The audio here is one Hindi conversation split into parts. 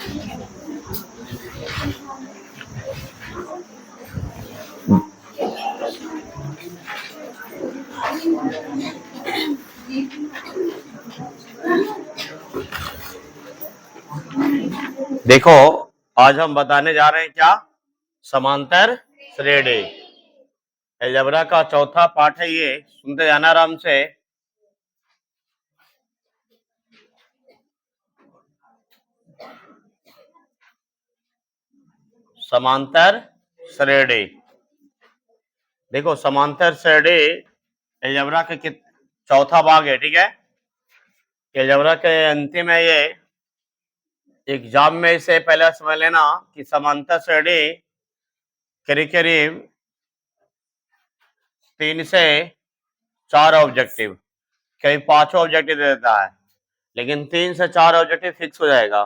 देखो, आज हम बताने जा रहे हैं क्या? समांतर श्रेणी। अलजेब्रा का चौथा पाठ है ये, सुनते जाना आराम से। समांतर श्रेणी। देखो, समांतर श्रेणी अलजेब्रा के चौथा भाग है, ठीक है। अलजेब्रा के अंतिम है ये। एग्जाम में इसे पहले समझ लेना कि समांतर श्रेणी करीब करीब 3 से 4 ऑब्जेक्टिव, कहीं 5 ऑब्जेक्टिव दे देता है, लेकिन 3 से 4 ऑब्जेक्टिव फिक्स हो जाएगा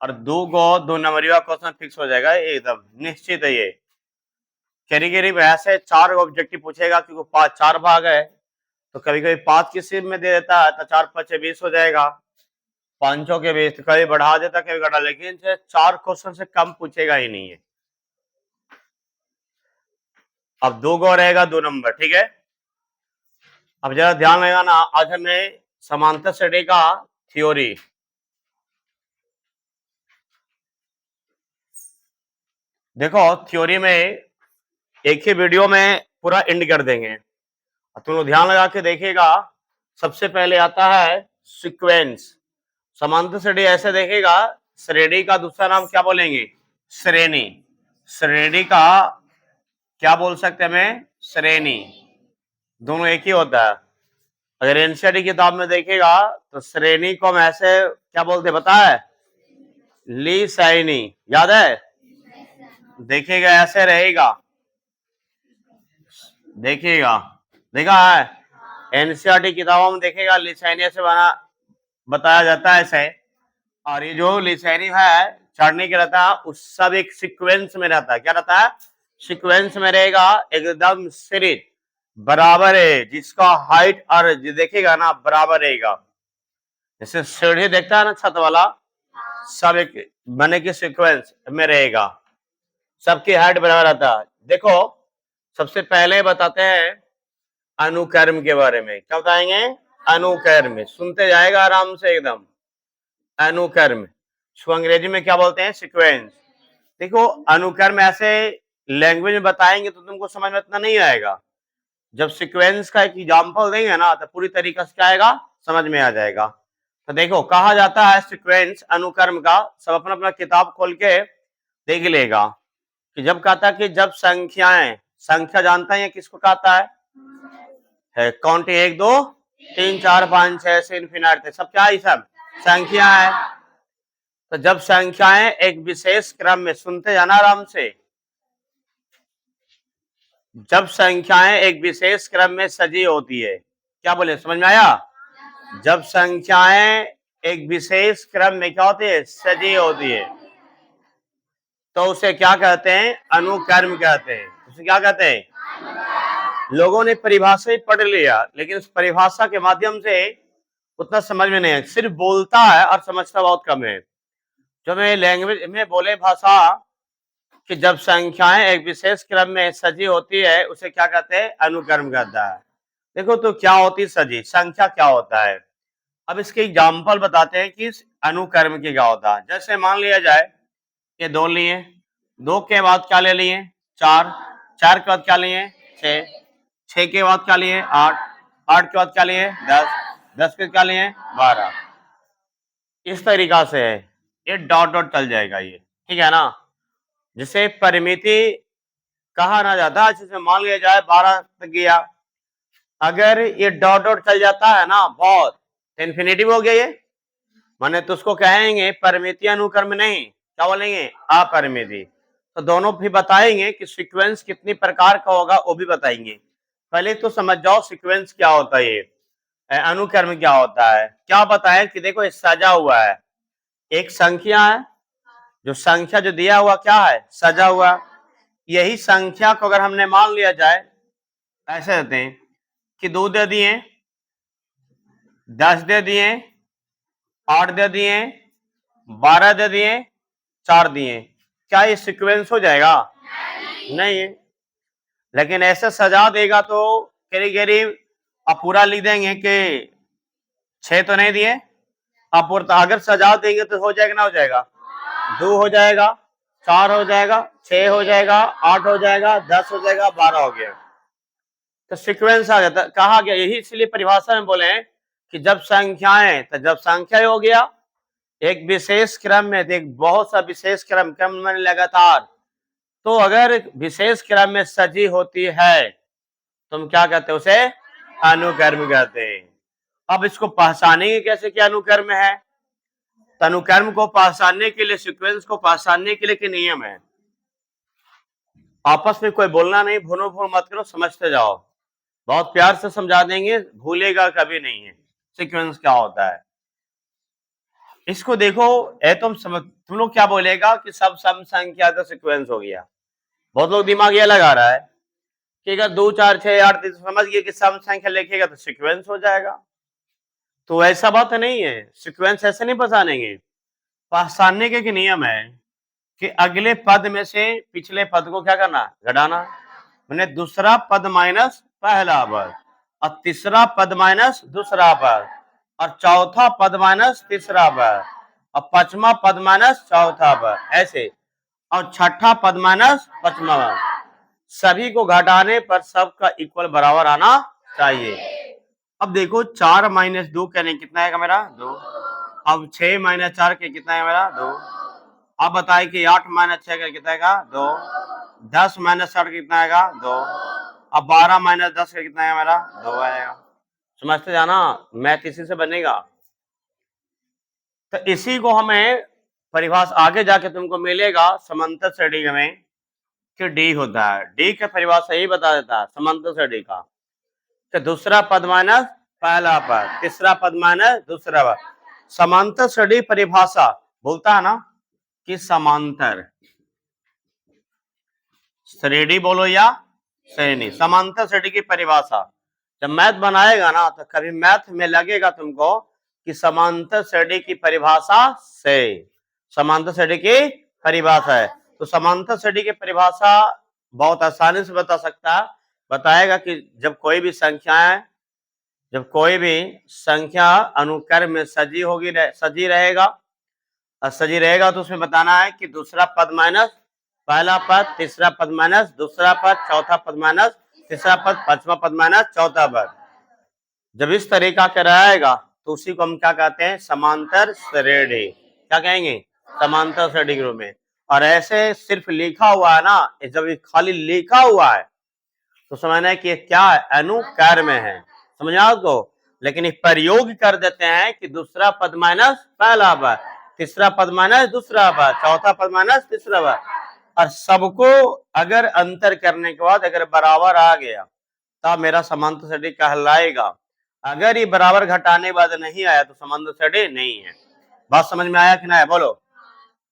और 2 नंबरिया क्वेश्चन फिक्स हो जाएगा, एकदम निश्चित है ये। करीब करीब ऐसे 4 ऑब्जेक्टिव पूछेगा क्योंकि 4 भाग है, तो कभी कभी 5 किसी में दे देता है तो 4 5 20 हो जाएगा, 5 के 20, तो कभी बढ़ा देता कभी घटा, लेकिन 4 क्वेश्चन से कम पूछेगा ही नहीं है। अब 2 रहेगा 2 नंबर, ठीक है। अब जरा ध्यान लगाना, आज हमने समांतर श्रेणी का थ्योरी, देखो थ्योरी में एक ही वीडियो में पूरा एंड कर देंगे, तुम लोग ध्यान लगा के देखिएगा। सबसे पहले आता है सीक्वेंस। समांतर श्रेणी ऐसे देखेगा, श्रेणी का दूसरा नाम क्या बोलेंगे? श्रेणी। श्रेणी का क्या बोल सकते हैं हमें? श्रेणी। दोनों एक ही होता है। अगर एनसीईआरटी किताब में देखेगा तो श्रेणी को हम ऐसे क्या बोलते हैं पता है? लिसैनी, याद है? देखिएगा ऐसे रहेगा, देखिएगा, देखा है? एनसीईआरटी किताबों में देखेगा लिसैनी से बना बताया जाता है ऐसे, और ये जो लिसैनी है चढ़ने के रहता है, उस सब एक सीक्वेंस में रहता है। क्या रहता है? सीक्वेंस में रहेगा, एकदम सीरीज बराबर है, जिसका हाइट और देखेगा ना बराबर रहेगा। जैसे सीढ़ी देखता है ना छत वाला, सब एक बने के सीक्वेंस में रहेगा, सबकी हाइट बराबर रहता है। देखो, सबसे पहले बताते हैं अनुक्रम के बारे में। क्या बताएंगे? अनुक्रम। सुनते जाएगा आराम से एकदम। अनुक्रम इसको अंग्रेजी में क्या बोलते हैं? सीक्वेंस। देखो, अनुक्रम ऐसे लैंग्वेज में बताएंगे तो तुमको समझ में इतना नहीं आएगा, जब सीक्वेंस का एक एग्जांपल देंगे ना तो पूरी तरीके से क्या आएगा, समझ में आ जाएगा। तो देखो, कहा जाता है सीक्वेंस अनुक्रम का, सब अपना अपना किताब खोल के देख लेगा कि जब कहता है कि जब संख्याएं, संख्या जानता है किसको कहता है? काउंट 1 2 3 4 5 6 से इन्फिनिटी तक, सब क्या है? सब संख्या है। तो जब संख्याएं एक विशेष क्रम में, सुनते जाना आराम से, जब संख्याएं एक विशेष क्रम में सजी होती है, क्या बोले, समझ में आया? जब संख्याएं एक विशेष क्रम में क्या होती है? सजी होती है, तो उसे क्या कहते हैं? अनुक्रम कहते हैं। उसे क्या कहते हैं? लोगों ने परिभाषा ही पढ़ लिया, लेकिन उस परिभाषा के माध्यम से उतना समझ में नहीं है, सिर्फ बोलता है और समझता बहुत कम है। जो मैं लैंग्वेज में बोले भाषा कि जब संख्याएं एक विशेष क्रम में सजी होती है, उसे क्या कहते हैं? अनुक्रम कहता है। देखो, तो क्या होती सजी संख्या, क्या होता है? अब इसके एग्जाम्पल बताते हैं कि अनुक्रम की क्या होता है। जैसे मान लिया जाए कि 2 लिए, 2 के बाद क्या ले लिए? 4, 4 के बाद क्या लिए? 6, 6 के बाद क्या लिए? 8, 8 के बाद क्या लिए? 10, 10 के क्या लिए? 12। इस तरीका से है, ये डॉट डॉट चल जाएगा ये, ठीक है ना। जिसे परिमिति कहा ना जाता, जैसे मान लिया जाए 12 तक गया, अगर ये डॉट डॉट चल जाता है ना बहुत, तो इन्फिनिटी हो गया ये, माने तो उसको कहेंगे परिमिति अनुक्रम नहीं, क्या बोलेंगे? अपरिमिति। तो दोनों भी बताएंगे कि सीक्वेंस कितनी प्रकार का होगा, वो भी बताएंगे। पहले तो समझ जाओ सीक्वेंस क्या होता है, ये अनुक्रम क्या होता है। क्या बताएं कि देखो, ये सजा हुआ है, एक संख्या है, जो संख्या जो दिया हुआ क्या है? सजा हुआ। यही संख्या को अगर हमने मान लिया जाए, ऐसे देते हैं कि 2 दे दिए, 10 दे दिए, 8 दे दिए, 12 दे दिए, 4 दिए, क्या ये सीक्वेंस हो जाएगा? नहीं है। लेकिन ऐसे सजा देगा तो करीब करीब आप पूरा लिख देंगे कि 6 तो नहीं दिए, आप अगर सजा देंगे तो हो जाएगा ना हो जाएगा? 2 हो जाएगा, 4 हो जाएगा, 6 हो जाएगा, 8 हो जाएगा, 10 हो जाएगा, 12 हो गया। तो सीक्वेंस आ जाता, कहा गया यही, इसलिए परिभाषा में बोले कि जब संख्याएं, तो जब संख्या हो गया एक विशेष क्रम में, एक बहुत सा विशेष क्रम में लगातार, तो अगर विशेष क्रम में सजी होती है तुम क्या कहते हो? उसे अनुक्रम कहते हैं। अब इसको पहचानेंगे कैसे कि अनुक्रम है? तो अनुक्रम को पहचानने के लिए, सीक्वेंस को पहचानने के लिए के नियम है। आपस में कोई बोलना नहीं, भूनो भून मत करो, समझते जाओ, बहुत प्यार से समझा देंगे, भूलेगा कभी नहीं है सीक्वेंस क्या होता है। इसको देखो, तुम लोग क्या बोलेगा कि सब सम संख्या का सीक्वेंस हो गया। बहुत लोग दिमाग ये लगा रहा है कि अगर 2 4 6 8 3 समझ गए कि सम संख्या लिखेगा तो सीक्वेंस हो जाएगा। तो ऐसा बात नहीं है, सीक्वेंस ऐसे नहीं पहचानेंगे। पहचानने के नियम है कि अगले पद में से पिछले पद को क्या करना? घटाना। मैंने दूसरा पद माइनस पहला पद, और तीसरा पद माइनस दूसरा पद, और चौथा पद माइनस तीसरा पद, और पांचवा पद माइनस चौथा पद, ऐसे, और छठा पद माइनस पांचवा पद। सभी को घटाने पर सबका इक्वल बराबर आना चाहिए। अब देखो 4 माइनस 2 कहने कितना आएगा मेरा? 2। अब 6 माइनस 4 के कितना है मेरा? 2। अब बताए कि 8 माइनस 6 का कितना आएगा? 2। 10 माइनस 8 कितना आएगा? 2। अब 12 माइनस 10 का कितना आएगा मेरा? 2 आएगा। समझते जाना, मैथ इसी से बनेगा। तो इसी को हमें परिभाषा आगे जाके तुमको मिलेगा समांतर श्रेणी में कि डी होता है। डी का परिभाषा यही बता देता है समांतर श्रेणी का, कि दूसरा पद माइनस पहला पद, तीसरा पद माइनस दूसरा पद। समांतर श्रेणी परिभाषा बोलता है ना कि समांतर श्रेणी बोलो या श्रेणी, समांतर श्रेणी की परिभाषा। जब मैथ बनाएगा ना तो कभी मैथ में लगेगा तुमको कि समांतर श्रेणी की परिभाषा से, समांतर श्रेणी की परिभाषा है। तो समांतर श्रेणी की परिभाषा बहुत आसानी से बता सकता है। बताएगा कि जब कोई भी संख्या अनुक्रम में सजी रहेगा तो उसमें बताना है कि दूसरा पद माइनस पहला पद, तीसरा पद माइनस दूसरा पद, चौथा पद माइनस तीसरा पद, पांचवा पद माइनस चौथा पद। जब इस तरीका का रहेगा तो उसी को हम क्या कहते हैं? समांतर श्रेणी। क्या कहेंगे? समांतर श्रेणी के रूप में। और ऐसे सिर्फ लिखा हुआ है ना, जब ये खाली लिखा हुआ है तो समझना है कि क्या है? अनुक्रम है। समझा आपको? लेकिन एक प्रयोग कर देते हैं कि दूसरा पद माइनस पहला पद, तीसरा पद माइनस दूसरा पद, चौथा पद माइनस तीसरा पद, और सबको अगर अंतर करने के बाद अगर बराबर आ गया तब मेरा समांतर श्रेणी कहलाएगा। अगर ये बराबर घटाने के बाद नहीं आया तो समांतर श्रेणी नहीं है। बात समझ में आया कि ना है? बोलो।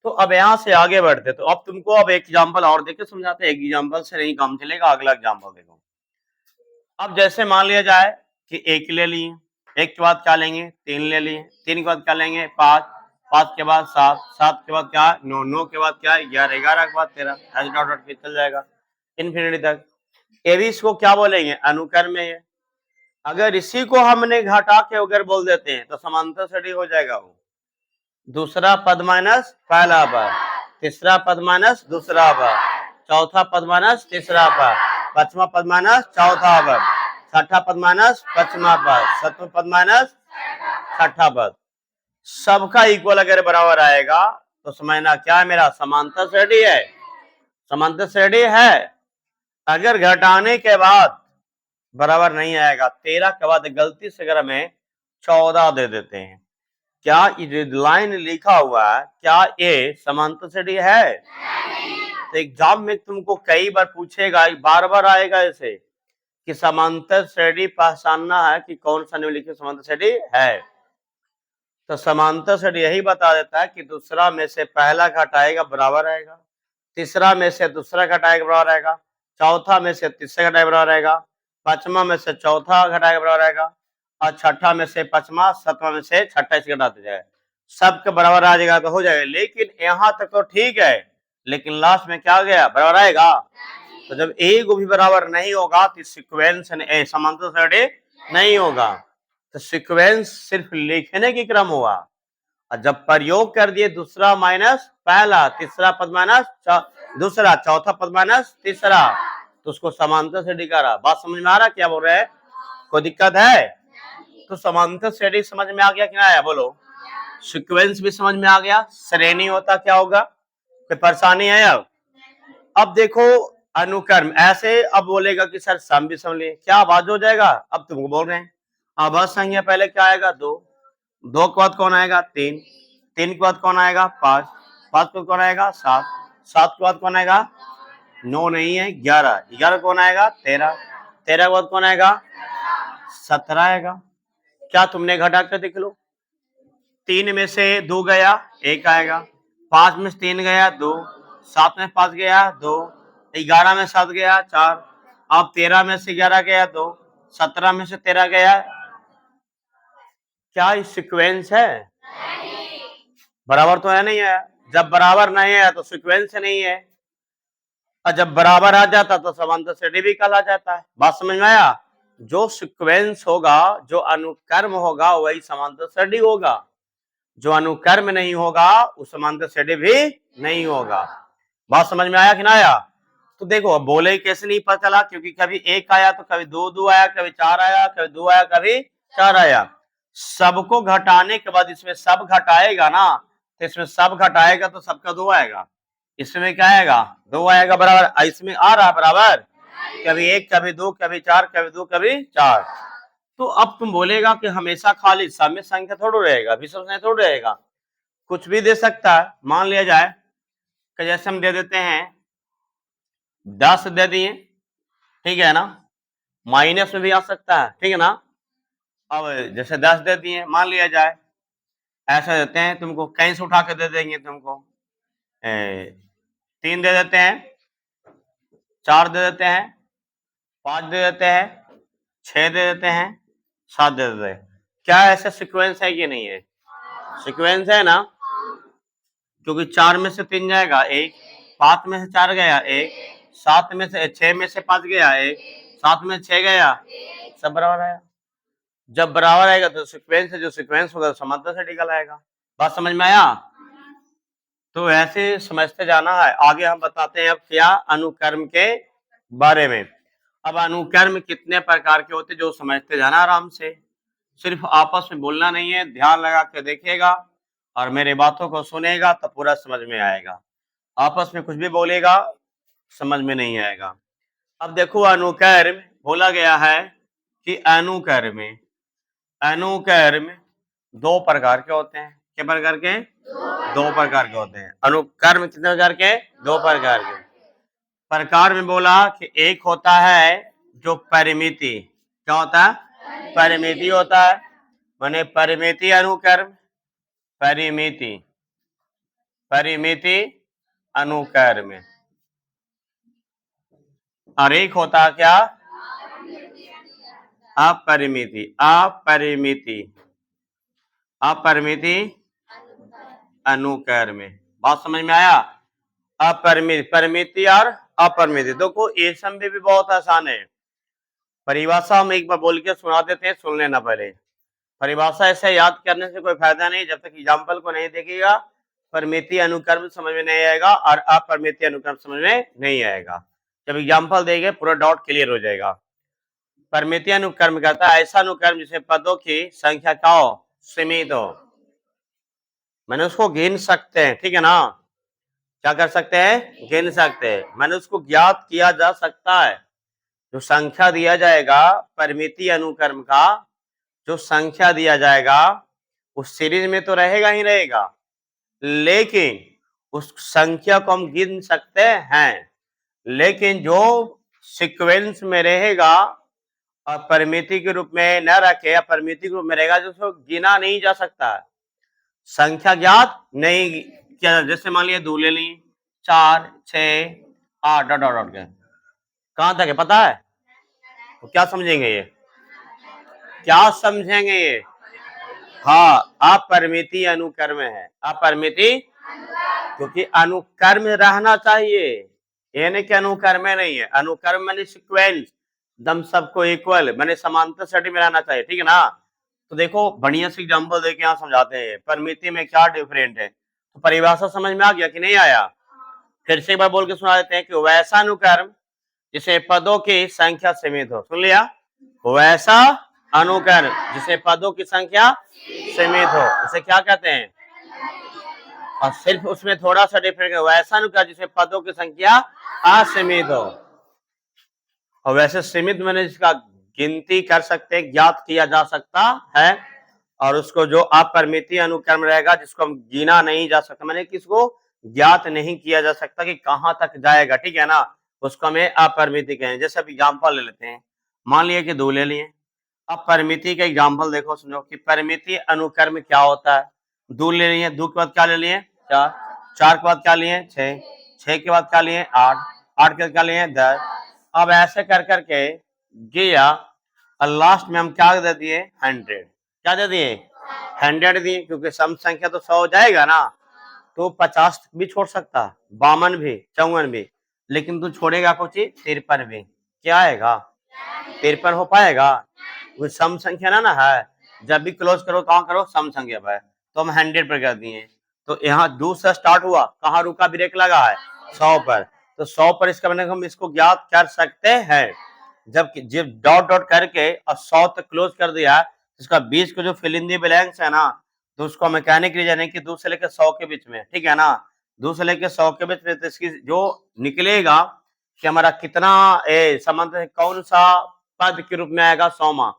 तो अब यहाँ से आगे बढ़ते, तो अब तुमको अब एक एग्जाम्पल और देके समझाते हैं। एक एग्जाम्पल से नहीं काम चलेगा, अगला एग्जाम्पल देखो। अब जैसे मान लिया जाए कि 1 ले लिए, 1 के बाद क्या लेंगे? 3 ले लिए, 3 के बाद क्या लेंगे? 5, 5 के बाद 7, 7 के बाद क्या? 9, 9 के बाद क्या? 11, 11 के बाद 13, ऐसे डॉट डॉट पे चल जाएगा इन्फिनिटी तक। ये भी इसको क्या बोलेंगे? अनुक्रम में है। अगर इसी को हमने घटा के अगर बोल देते हैं तो समांतर श्रेणी हो जाएगा। वो दूसरा पद माइनस पहला पद, तीसरा पद माइनस दूसरा पद, चौथा पद माइनस तीसरा पद, पांचवा पद माइनस चौथा पद, छठा पद माइनस पांचवा पद, सातवां पद माइनस छठा पद। सबका इक्वल अगर बराबर आएगा तो समझना क्या है? मेरा समांतर श्रेणी है। समांतर श्रेणी है। अगर घटाने के बाद बराबर नहीं आएगा, 13 के बाद गलती से अगर हमें 14 दे देते हैं, क्या ये लाइन लिखा हुआ है क्या ये समांतर श्रेणी है? तो एग्जाम में तुमको कई बार पूछेगा, बार बार आएगा ऐसे कि समांतर श्रेणी पहचानना है कि कौन सा निम्नलिखित समांतर श्रेणी है। तो समांतर श्रेणी यही बता देता है कि दूसरा में से पहला घटाएगा बराबर आएगा, तीसरा में से दूसरा घटाएगा बराबर आएगा, चौथा में से तीसरा घटाएगा बराबर आएगा, पांचवा में से चौथा घटाएगा बराबर आएगा, और छठा में से पांचवा, सातवां में से छठा, इसे घटाते जाए। सबके बराबर आ जाएगा तो हो जाएगा, लेकिन यहां तक तो ठीक है, लेकिन लास्ट में क्या आ गया, बराबर आएगा। तो जब एक भी बराबर नहीं होगा तो सीक्वेंस समांतर श्रेणी नहीं होगा। तो सीक्वेंस सिर्फ लिखने की क्रम होगा, और जब प्रयोग कर दिए दूसरा माइनस पहला, तीसरा पद माइनस दूसरा, चौथा पद माइनस तीसरा, तो उसको समांतर श्रेणी कह रहा। बात समझ में आ रहा क्या बोल रहे हैं, कोई दिक्कत है? तो समांतर श्रेणी समझ में आ गया कि ना आया, बोलो। सीक्वेंस भी समझ में आ गया, श्रेणी होता क्या होगा, कोई परेशानी है? अब देखो अनुक्रम ऐसे, अब बोलेगा कि सर सम भी समझ लिए, क्या आवाज हो जाएगा? अब तुमको बोल रहे हैं आवाज संख्या पहले क्या आएगा, दो, दो के बाद कौन आएगा, तीन, तीन के बाद कौन आएगा, पांच, पांच के बाद कौन आएगा, सात, सात के बाद कौन आएगा, नौ नहीं है, ग्यारह, ग्यारह कौन आएगा, तेरह, तेरह के बाद कौन आएगा, सत्रह आएगा। क्या तुमने घटा कर देख लो, तीन में से दो गया, एक आएगा, पांच में से तीन गया, दो, सात में पांच गया, दो, ग्यारह में सात गया, चार, अब तेरह में से ग्यारह गया, दो, सत्रह में से तेरह गया। क्या इस सीक्वेंस है? बराबर तो है नहीं है। जब बराबर नहीं है तो सीक्वेंस नहीं है, और जब बराबर आ जाता तो समांतर श्रेणी भी कहला जाता है। बात समझ में आया? जो सीक्वेंस होगा, जो अनुक्रम होगा, वही समांतर श्रेणी होगा। जो अनुक्रम नहीं होगा उस समांतर श्रेणी भी नहीं होगा। बात समझ में आया कि ना आया? तो देखो बोले कैसे नहीं पता चला, क्योंकि कभी एक आया तो कभी दो, दो आया, कभी चार आया, कभी दो आया, कभी चार आया। सबको घटाने के बाद इसमें सब घटाएगा ना, तो इसमें सब घटाएगा तो सबका दो आएगा, इसमें क्या आएगा, दो आएगा बराबर। इसमें आ रहा बराबर, कभी एक, कभी दो, कभी चार, कभी दो, कभी चार। तो अब तुम बोलेगा कि हमेशा खाली सम में संख्या थोड़ा रहेगा, विषम संख्या थोड़ा रहेगा, कुछ भी दे सकता है। मान लिया जाए कि जैसे हम दे देते हैं 10 दे दिए, ठीक है ना, माइनस में भी आ सकता है, ठीक है ना। अब जैसे 10 दे दिए, मान लिया जाए ऐसा देते हैं, तुमको कहीं से उठा के दे देंगे, तुमको 3 दे देते हैं, 4 दे देते हैं, 5 दे देते हैं, 6 दे देते हैं, 7 दे देते हैं। क्या ऐसा सीक्वेंस है कि नहीं है? सीक्वेंस है ना, क्योंकि 4 में से 3 जाएगा एक, 5 में से 4 गया एक, 7 में से 6 में से 5 गया एक, 7 में 6 गया, सब बराबर आया। जब बराबर आएगा तो सीक्वेंस है, जो सीक्वेंस होगा समांतर से निकल आएगा। बात समझ में आया? तो ऐसे समझते जाना है। आगे हम बताते हैं अब क्या अनुक्रम के बारे में। अब अनुक्रम कितने प्रकार के होते, जो समझते जाना आराम से, सिर्फ आपस में बोलना नहीं है, ध्यान लगा के देखेगा और मेरे बातों को सुनेगा तो पूरा समझ में आएगा। आपस में कुछ भी बोलेगा समझ में नहीं आएगा। अब देखो अनुक्रम बोला गया है कि अनुक्रम दो प्रकार के होते हैं। क्या प्रकार के? दो प्रकार के होते हैं। अनुक्रम कितने प्रकार के? दो प्रकार के। प्रकार में बोला कि एक होता है जो परिमिति, क्या होता है? परिमिति होता है, माने परिमिति अनुक्रम, परिमिति, परिमिति अनुक्रम। और एक होता है क्या? अपरिमिति, अपरिमिति, अपरिमिति अनुक्रम। बात समझ में आया? अपरिमित, परिमिति और अपरिमिति। देखो ये सम भी बहुत आसान है। परिभाषा हम एक बार बोल के सुना देते हैं, सुन लेना पहले। परिभाषा ऐसे याद करने से कोई फायदा नहीं जब तक एग्जाम्पल को नहीं देखेगा। परिमिति अनुक्रम समझ में नहीं आएगा और अपरिमिति अनुक्रम समझ में नहीं आएगा। जब एग्जाम्पल देंगे पूरा डाउट क्लियर हो जाएगा। परिमिति अनुक्रम कहता है ऐसा अनुक्रम जिसमें पदों की संख्या क्या हो? सीमित हो, मैंने उसको गिन सकते हैं, ठीक है ना। क्या कर सकते हैं? गिन सकते हैं, मैंने उसको ज्ञात किया जा सकता है। जो संख्या दिया जाएगा परिमिति अनुक्रम का, जो संख्या दिया जाएगा उस सीरीज में तो रहेगा ही रहेगा, लेकिन उस संख्या को हम गिन सकते हैं। लेकिन जो सीक्वेंस में रहेगा और परिमिति के रूप में न रखे, या परिमिति के रूप में रहेगा, जो गिना नहीं जा सकता, संख्या ज्ञात नहीं किया। जैसे मान लिया दो ले ली, 4, 6, 8 डॉट डॉट डॉट के, कहां तक है पता है? तो क्या समझेंगे ये? क्या समझेंगे ये? हाँ, अपरिमिति अनुकर्म है, अपरिमिति, क्योंकि अनुकर्म रहना चाहिए, ये नहीं कि अनुकर्म नहीं है। अनुकर्म मैंने सिक्वेंस, दम सबको इक्वल, मैंने समांतर सेटिंग में रहना चाहिए, ठीक है ना। तो देखो बढ़िया सी एग्जांपल देके यहाँ समझाते हैं परिमिति में क्या डिफरेंट है। तो परिभाषा समझ में आ गया कि नहीं आया? फिर से एक बार बोल के सुना देते हैं कि वैसा अनुकर्म जिसे पदों की संख्या सीमित हो। सुन लिया? वैसा अनुकर्म जिसे पदों की संख्या सीमित हो, उसे क्या कहते हैं? और सिर्फ उसमें थोड़ा सा डिफरेंट है, वैसा अनुकर्म जिसे पदों की संख्या असीमित हो। और वैसे सीमित मैंने जिसका गिनती कर सकते हैं, ज्ञात किया जा सकता है, और उसको जो अपरिमितीय अनुक्रम रहेगा जिसको हम गिना नहीं जा सकता, मैंने किसको ज्ञात नहीं किया जा सकता कि कहां तक जाएगा, ठीक है ना, उसको हमें अपरिमिति कहें। जैसे अब एग्जाम्पल ले लेते हैं, मान लिए कि 2 ले लिए। अब परिमिति का एग्जाम्पल देखो, समझो कि परिमितीय अनुक्रम क्या होता है। 2 ले लिए, 2 के बाद क्या ले लिए? 4, 4 के बाद क्या लिए? 6, 6 के बाद क्या लिए? 8, 8 के बाद क्या लिए? 10। अब ऐसे कर करके गया और लास्ट में हम क्या दे दिए? 100। क्या दे दिए? 100 दिए, क्योंकि सम संख्या तो 100 हो जाएगा ना, तो 50 भी छोड़ सकता, 52 भी, 54 भी, लेकिन तू छोड़ेगा कुछ 53 भी, क्या आएगा? 53 हो पाएगा? वो सम संख्या ना है, जब भी क्लोज करो कहाँ करो? सम संख्या पर। तो हम 100 पर कर दिए। तो यहाँ 2 से स्टार्ट हुआ, कहाँ रुका? ब्रेक लगा है 100 पर। तो 100 पर इसका मतलब हम इसको ज्ञात कर सकते हैं। जब डॉट डॉट करके और 100 तक क्लोज कर दिया, इसका 20 को जो फिल इन दी ब्लैंक्स है ना, तो उसको मैकेनिक रीजन है कि 2 से लेकर 100 के बीच में, ठीक है ना, 2 से लेकर 100 के बीच में, तो इसकी जो निकलेगा कि हमारा कितना समांतर कौन सा पद के रूप में आएगा? 100वां।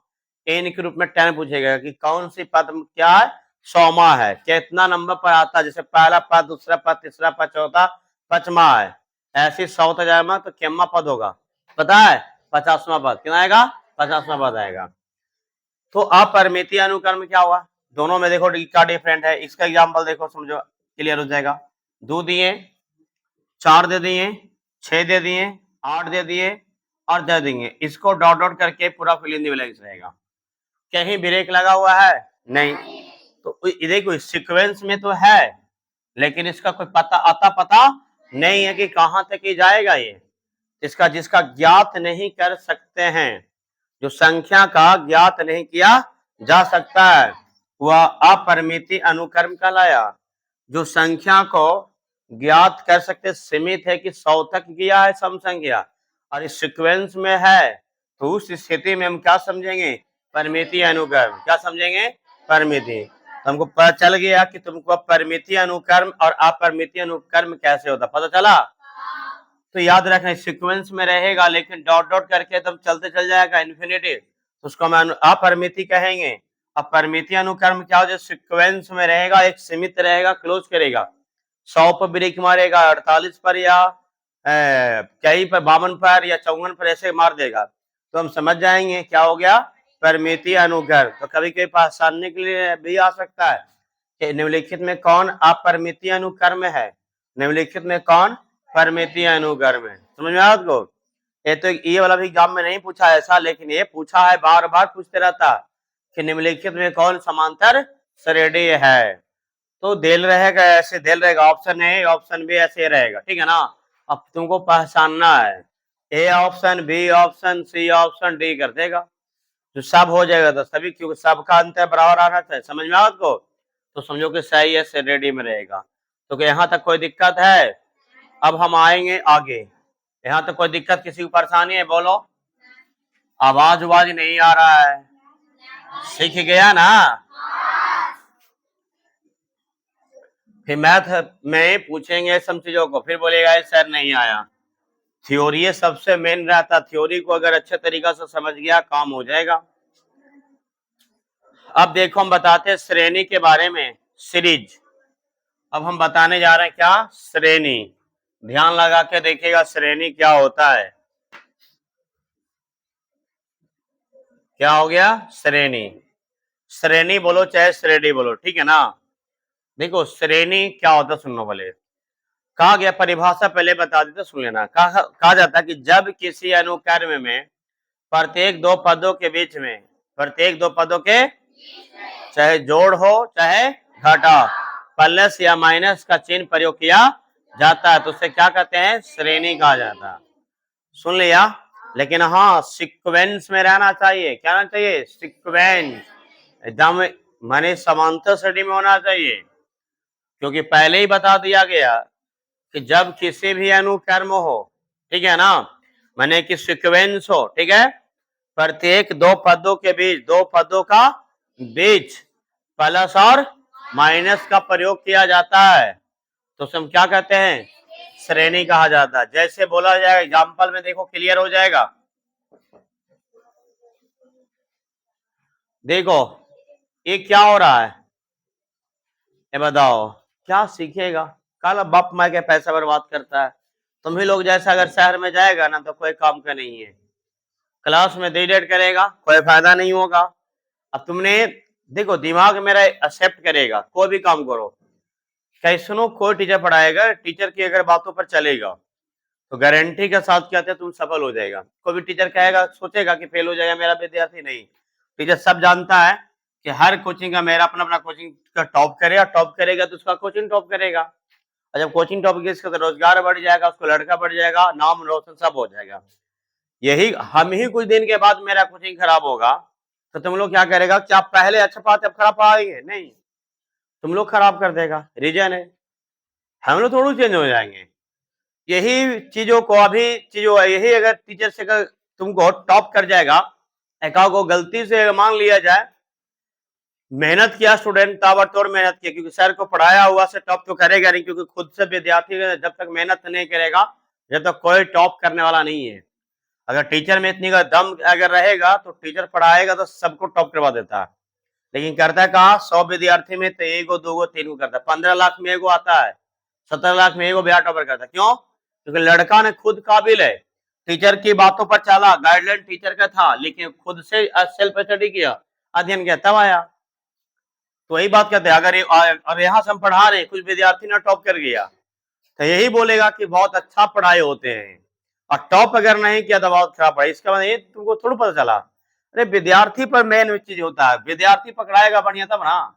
एन के रूप में 10 पूछेगा कि कौन सी पद क्या है? 100वां है। कितना नंबर पर आता है? जैसे पहला पद, दूसरा पद, तीसरा पद, चौथा, 5वां है। ऐसे 100 तक जाएगा तो कितना पद होगा पता है? 50वां पद। कितना आएगा? 50वां पद आएगा। तो अपरिमितीय अनुक्रम क्या हुआ? दोनों में देखो क्या डिफरेंट है। इसका एग्जांपल देखो, समझो, क्लियर हो जाएगा। 2 दिए, 4 दे दिए, 6 दे दिए, 8 दे दिए और 10 देंगे। इसको डॉट डॉट करके पूरा फिल इन द ब्लैंक्स रहेगा। कहीं ब्रेक लगा हुआ है? नहीं। तो देखो सीक्वेंस में तो है, लेकिन इसका कोई पता नहीं है कि कहां तक ही जाएगा ये। इसका जिसका ज्ञात नहीं कर सकते हैं, जो संख्या का ज्ञात नहीं किया जा सकता है, वह अपरिमितीय अनुक्रम कहलाया। जो संख्या को ज्ञात कर सकते सीमित है कि 100 तक गया है सम संख्या, और इस सीक्वेंस में है, तो उस स्थिति में हम क्या समझेंगे? परिमितीय अनुक्रम। क्या समझेंगे? परिमिति। तो हमको पता चल गया कि तुमको परिमितीय अनुक्रम और अपरिमितीय अनुक्रम कैसे होता, पता चला? तो याद रखना सीक्वेंस में रहेगा, लेकिन डॉट डॉट करके तब चलते चल जाएगा इन्फिनिटी, तो उसको हम अपरिमिति कहेंगे। अपरिमितीय अनुक्रम क्या हो? जो सीक्वेंस में रहेगा, एक सीमित रहेगा, क्लोज करेगा, 100 पर ब्रेक मारेगा, 48 पर या कहीं पर 52 पर या 54 पर ऐसे मार देगा, तो हम समझ जाएंगे क्या हो गया? परिमितीय अनुक्रम। तो कभी कभी पहचानने के लिए भी आ सकता है कि निम्नलिखित में कौन अपरिमितीय अनुक्रम है, निम्नलिखित में कौन परिमितीय अनुक्रम है। समझ में आया आपको? ये तो ये वाला भी एग्जाम में नहीं पूछा ऐसा, लेकिन ये पूछा है, बार बार पूछते रहता कि निम्नलिखित में कौन समांतर श्रेणी है। तो देल रहेगा, ऐसे देल रहेगा, ऑप्शन ए ऑप्शन बी ऐसे रहेगा, ठीक है ना। अब तुमको पहचानना है, a option, b option, c option, d कर देगा, जो सब हो जाएगा तो सभी, क्योंकि सबका अंतर बराबर आना चाहिए। समझ में आपको? तो समझो कि सही है, श्रेणी में रहेगा। तो यहाँ तक कोई दिक्कत है? अब हम आएंगे आगे। यहाँ तक कोई दिक्कत, किसी को परेशानी है? बोलो। आवाज नहीं आ रहा है, सीख गया ना? फिर मैथ में पूछेंगे सब चीजों को, फिर बोलेगा सर नहीं आया। थ्योरी सबसे मेन रहता, थ्योरी को अगर अच्छे तरीका से समझ गया काम हो जाएगा। अब देखो हम बताते हैं श्रेणी के बारे में, सीरीज। अब हम बताने जा रहे हैं क्या? श्रेणी। ध्यान लगा के देखिएगा श्रेणी क्या होता है। क्या हो गया? श्रेणी। श्रेणी बोलो चाहे श्रेणी बोलो, ठीक है ना। देखो श्रेणी क्या होता है, सुनो पहले। कहा गया, परिभाषा पहले बता देते, सुन लेना। कहा जाता है कि जब किसी अनुक्रम में प्रत्येक दो पदों के बीच में, प्रत्येक दो पदों के चाहे जोड़ हो चाहे घटा, प्लस या माइनस का चिन्ह प्रयोग किया जाता है तो उसे क्या कहते हैं, श्रेणी कहा जाता है। सुन लिया, लेकिन हाँ सीक्वेंस में रहना चाहिए। क्या रहना चाहिए, सीक्वेंस, एकदम माने समांतर श्रेणी में होना चाहिए, क्योंकि पहले ही बता दिया गया कि जब किसी भी अनुक्रम हो, ठीक है ना, माने कि सीक्वेंस हो, ठीक है, प्रत्येक दो पदों के बीच, दो पदों का बीच प्लस और माइनस का प्रयोग किया जाता है तो उसे हम क्या कहते हैं, श्रेणी कहा जाता है। जैसे बोला जाएगा, एग्जाम्पल में देखो क्लियर हो जाएगा। देखो ये क्या हो रहा है, ये बताओ क्या सीखेगा, कल बाप माँ के पैसा बर्बाद करता है। तुम ही लोग जैसा अगर शहर में जाएगा ना तो कोई काम का नहीं है, क्लास में दे डेट करेगा, कोई फायदा नहीं होगा। अब तुमने देखो दिमाग मेरा एक्सेप्ट करेगा, कोई भी काम करो, कैसे सुनो, कोई टीचर पढ़ाएगा, टीचर की अगर बातों पर चलेगा तो गारंटी के साथ कहते हैं तुम सफल हो जाएगा। कोई भी टीचर कहेगा, सोचेगा कि फेल हो जाएगा मेरा विद्यार्थी, नहीं, टीचर सब जानता है कि हर कोचिंग का मेरा अपना अपना कोचिंग का टॉप करेगा, टॉप करेगा तो उसका कोचिंग टॉप करेगा, और जब कोचिंग टॉप किया तो रोजगार बढ़ जाएगा, उसको लड़का बढ़ जाएगा, नाम रोशन सब हो जाएगा। यही हम ही कुछ दिन के बाद मेरा कोचिंग खराब होगा तो तुम लोग क्या करेगा, क्या पहले अच्छा पढ़ाते अब खराब पढ़ाएंगे, नहीं, तुम लोग खराब कर देगा, रीजन है हम लोग थोड़ा चेंज हो जाएंगे। यही चीजों को अभी चीजों यही अगर टीचर से अगर तुमको टॉप कर जाएगा, एका को गलती से मान लिया जाए, मेहनत किया स्टूडेंट, ताबड़तोड़ मेहनत किया, क्योंकि सर को पढ़ाया हुआ से टॉप तो करेगा नहीं, क्योंकि खुद से विद्यार्थी जब तक मेहनत नहीं करेगा जब तक कोई टॉप करने वाला नहीं है। अगर टीचर में इतनी का दम अगर रहेगा तो टीचर पढ़ाएगा तो सबको टॉप करवा देता है, लेकिन करता है कहा, 100 विद्यार्थी में तो एक गो दो गो तीन गो करता है, 15 लाख में एगो आता है, 17 लाख में एगो बिहार टॉपर करता है। क्यों, क्योंकि लड़का ने खुद काबिल है, टीचर की बातों पर चला, गाइडलाइन टीचर का था, लेकिन खुद से सेल्फ स्टडी किया, अध्ययन किया, तब आया। तो वही बात कहते हैं, अगर यहाँ से हम पढ़ा रहे कुछ विद्यार्थी ने टॉप कर गया तो यही बोलेगा कि बहुत अच्छा पढ़ाए होते हैं, और टॉप अगर नहीं किया तो बहुत खराब पढ़ाई। इसका मतलब ये तुमको थोड़ा पता चला, अरे विद्यार्थी पर मेन चीज होता है, विद्यार्थी पकड़ाएगा बढ़िया तब ना,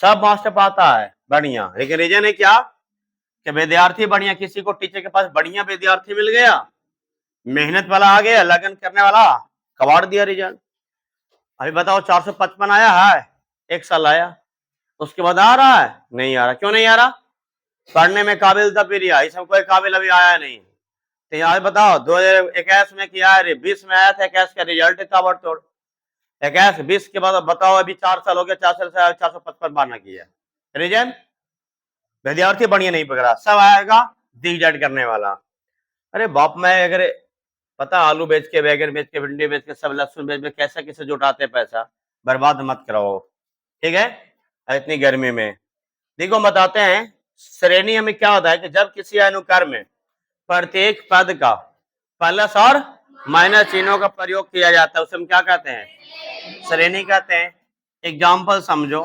सब मास्टर पाता है बढ़िया, लेकिन रीजन है क्या कि विद्यार्थी बढ़िया, किसी को टीचर के पास बढ़िया विद्यार्थी मिल गया, मेहनत वाला आ गया, लगन करने वाला, कबाड़ दिया रिजल्ट। अभी बताओ 455 आया है, एक साल आया, उसके बाद आ रहा है, नहीं आ रहा, क्यों नहीं आ रहा, पढ़ने में काबिल तब भी रिया, इसमें कोई काबिल अभी आया नहीं। तो यहाँ बताओ 2021 में किया है, 20 में आया था, 21 का रिजल्ट है ताबड़तोड़, 21 20 के बाद बताओ अभी 4 साल हो गया, 4 साल से 455 बार ना किया, रीजन विद्यार्थी बढ़िया नहीं पकड़ा, सब आएगा डी करने वाला। अरे बाप, मैं अगर पता आलू बेच के, बैगन बेच के, भिंडी बेच के, सब लहसुन बेच के कैसे कैसे जुटाते पैसा, बर्बाद मत कराओ, ठीक है, इतनी गर्मी में। देखो बताते हैं श्रेणी हमें क्या होता है कि जब किसी अनुक्रम में प्रत्येक पद का प्लस और माइनस चिन्हों का प्रयोग किया जाता है उसे हम क्या कहते हैं, श्रेणी कहते हैं। एग्जाम्पल समझो,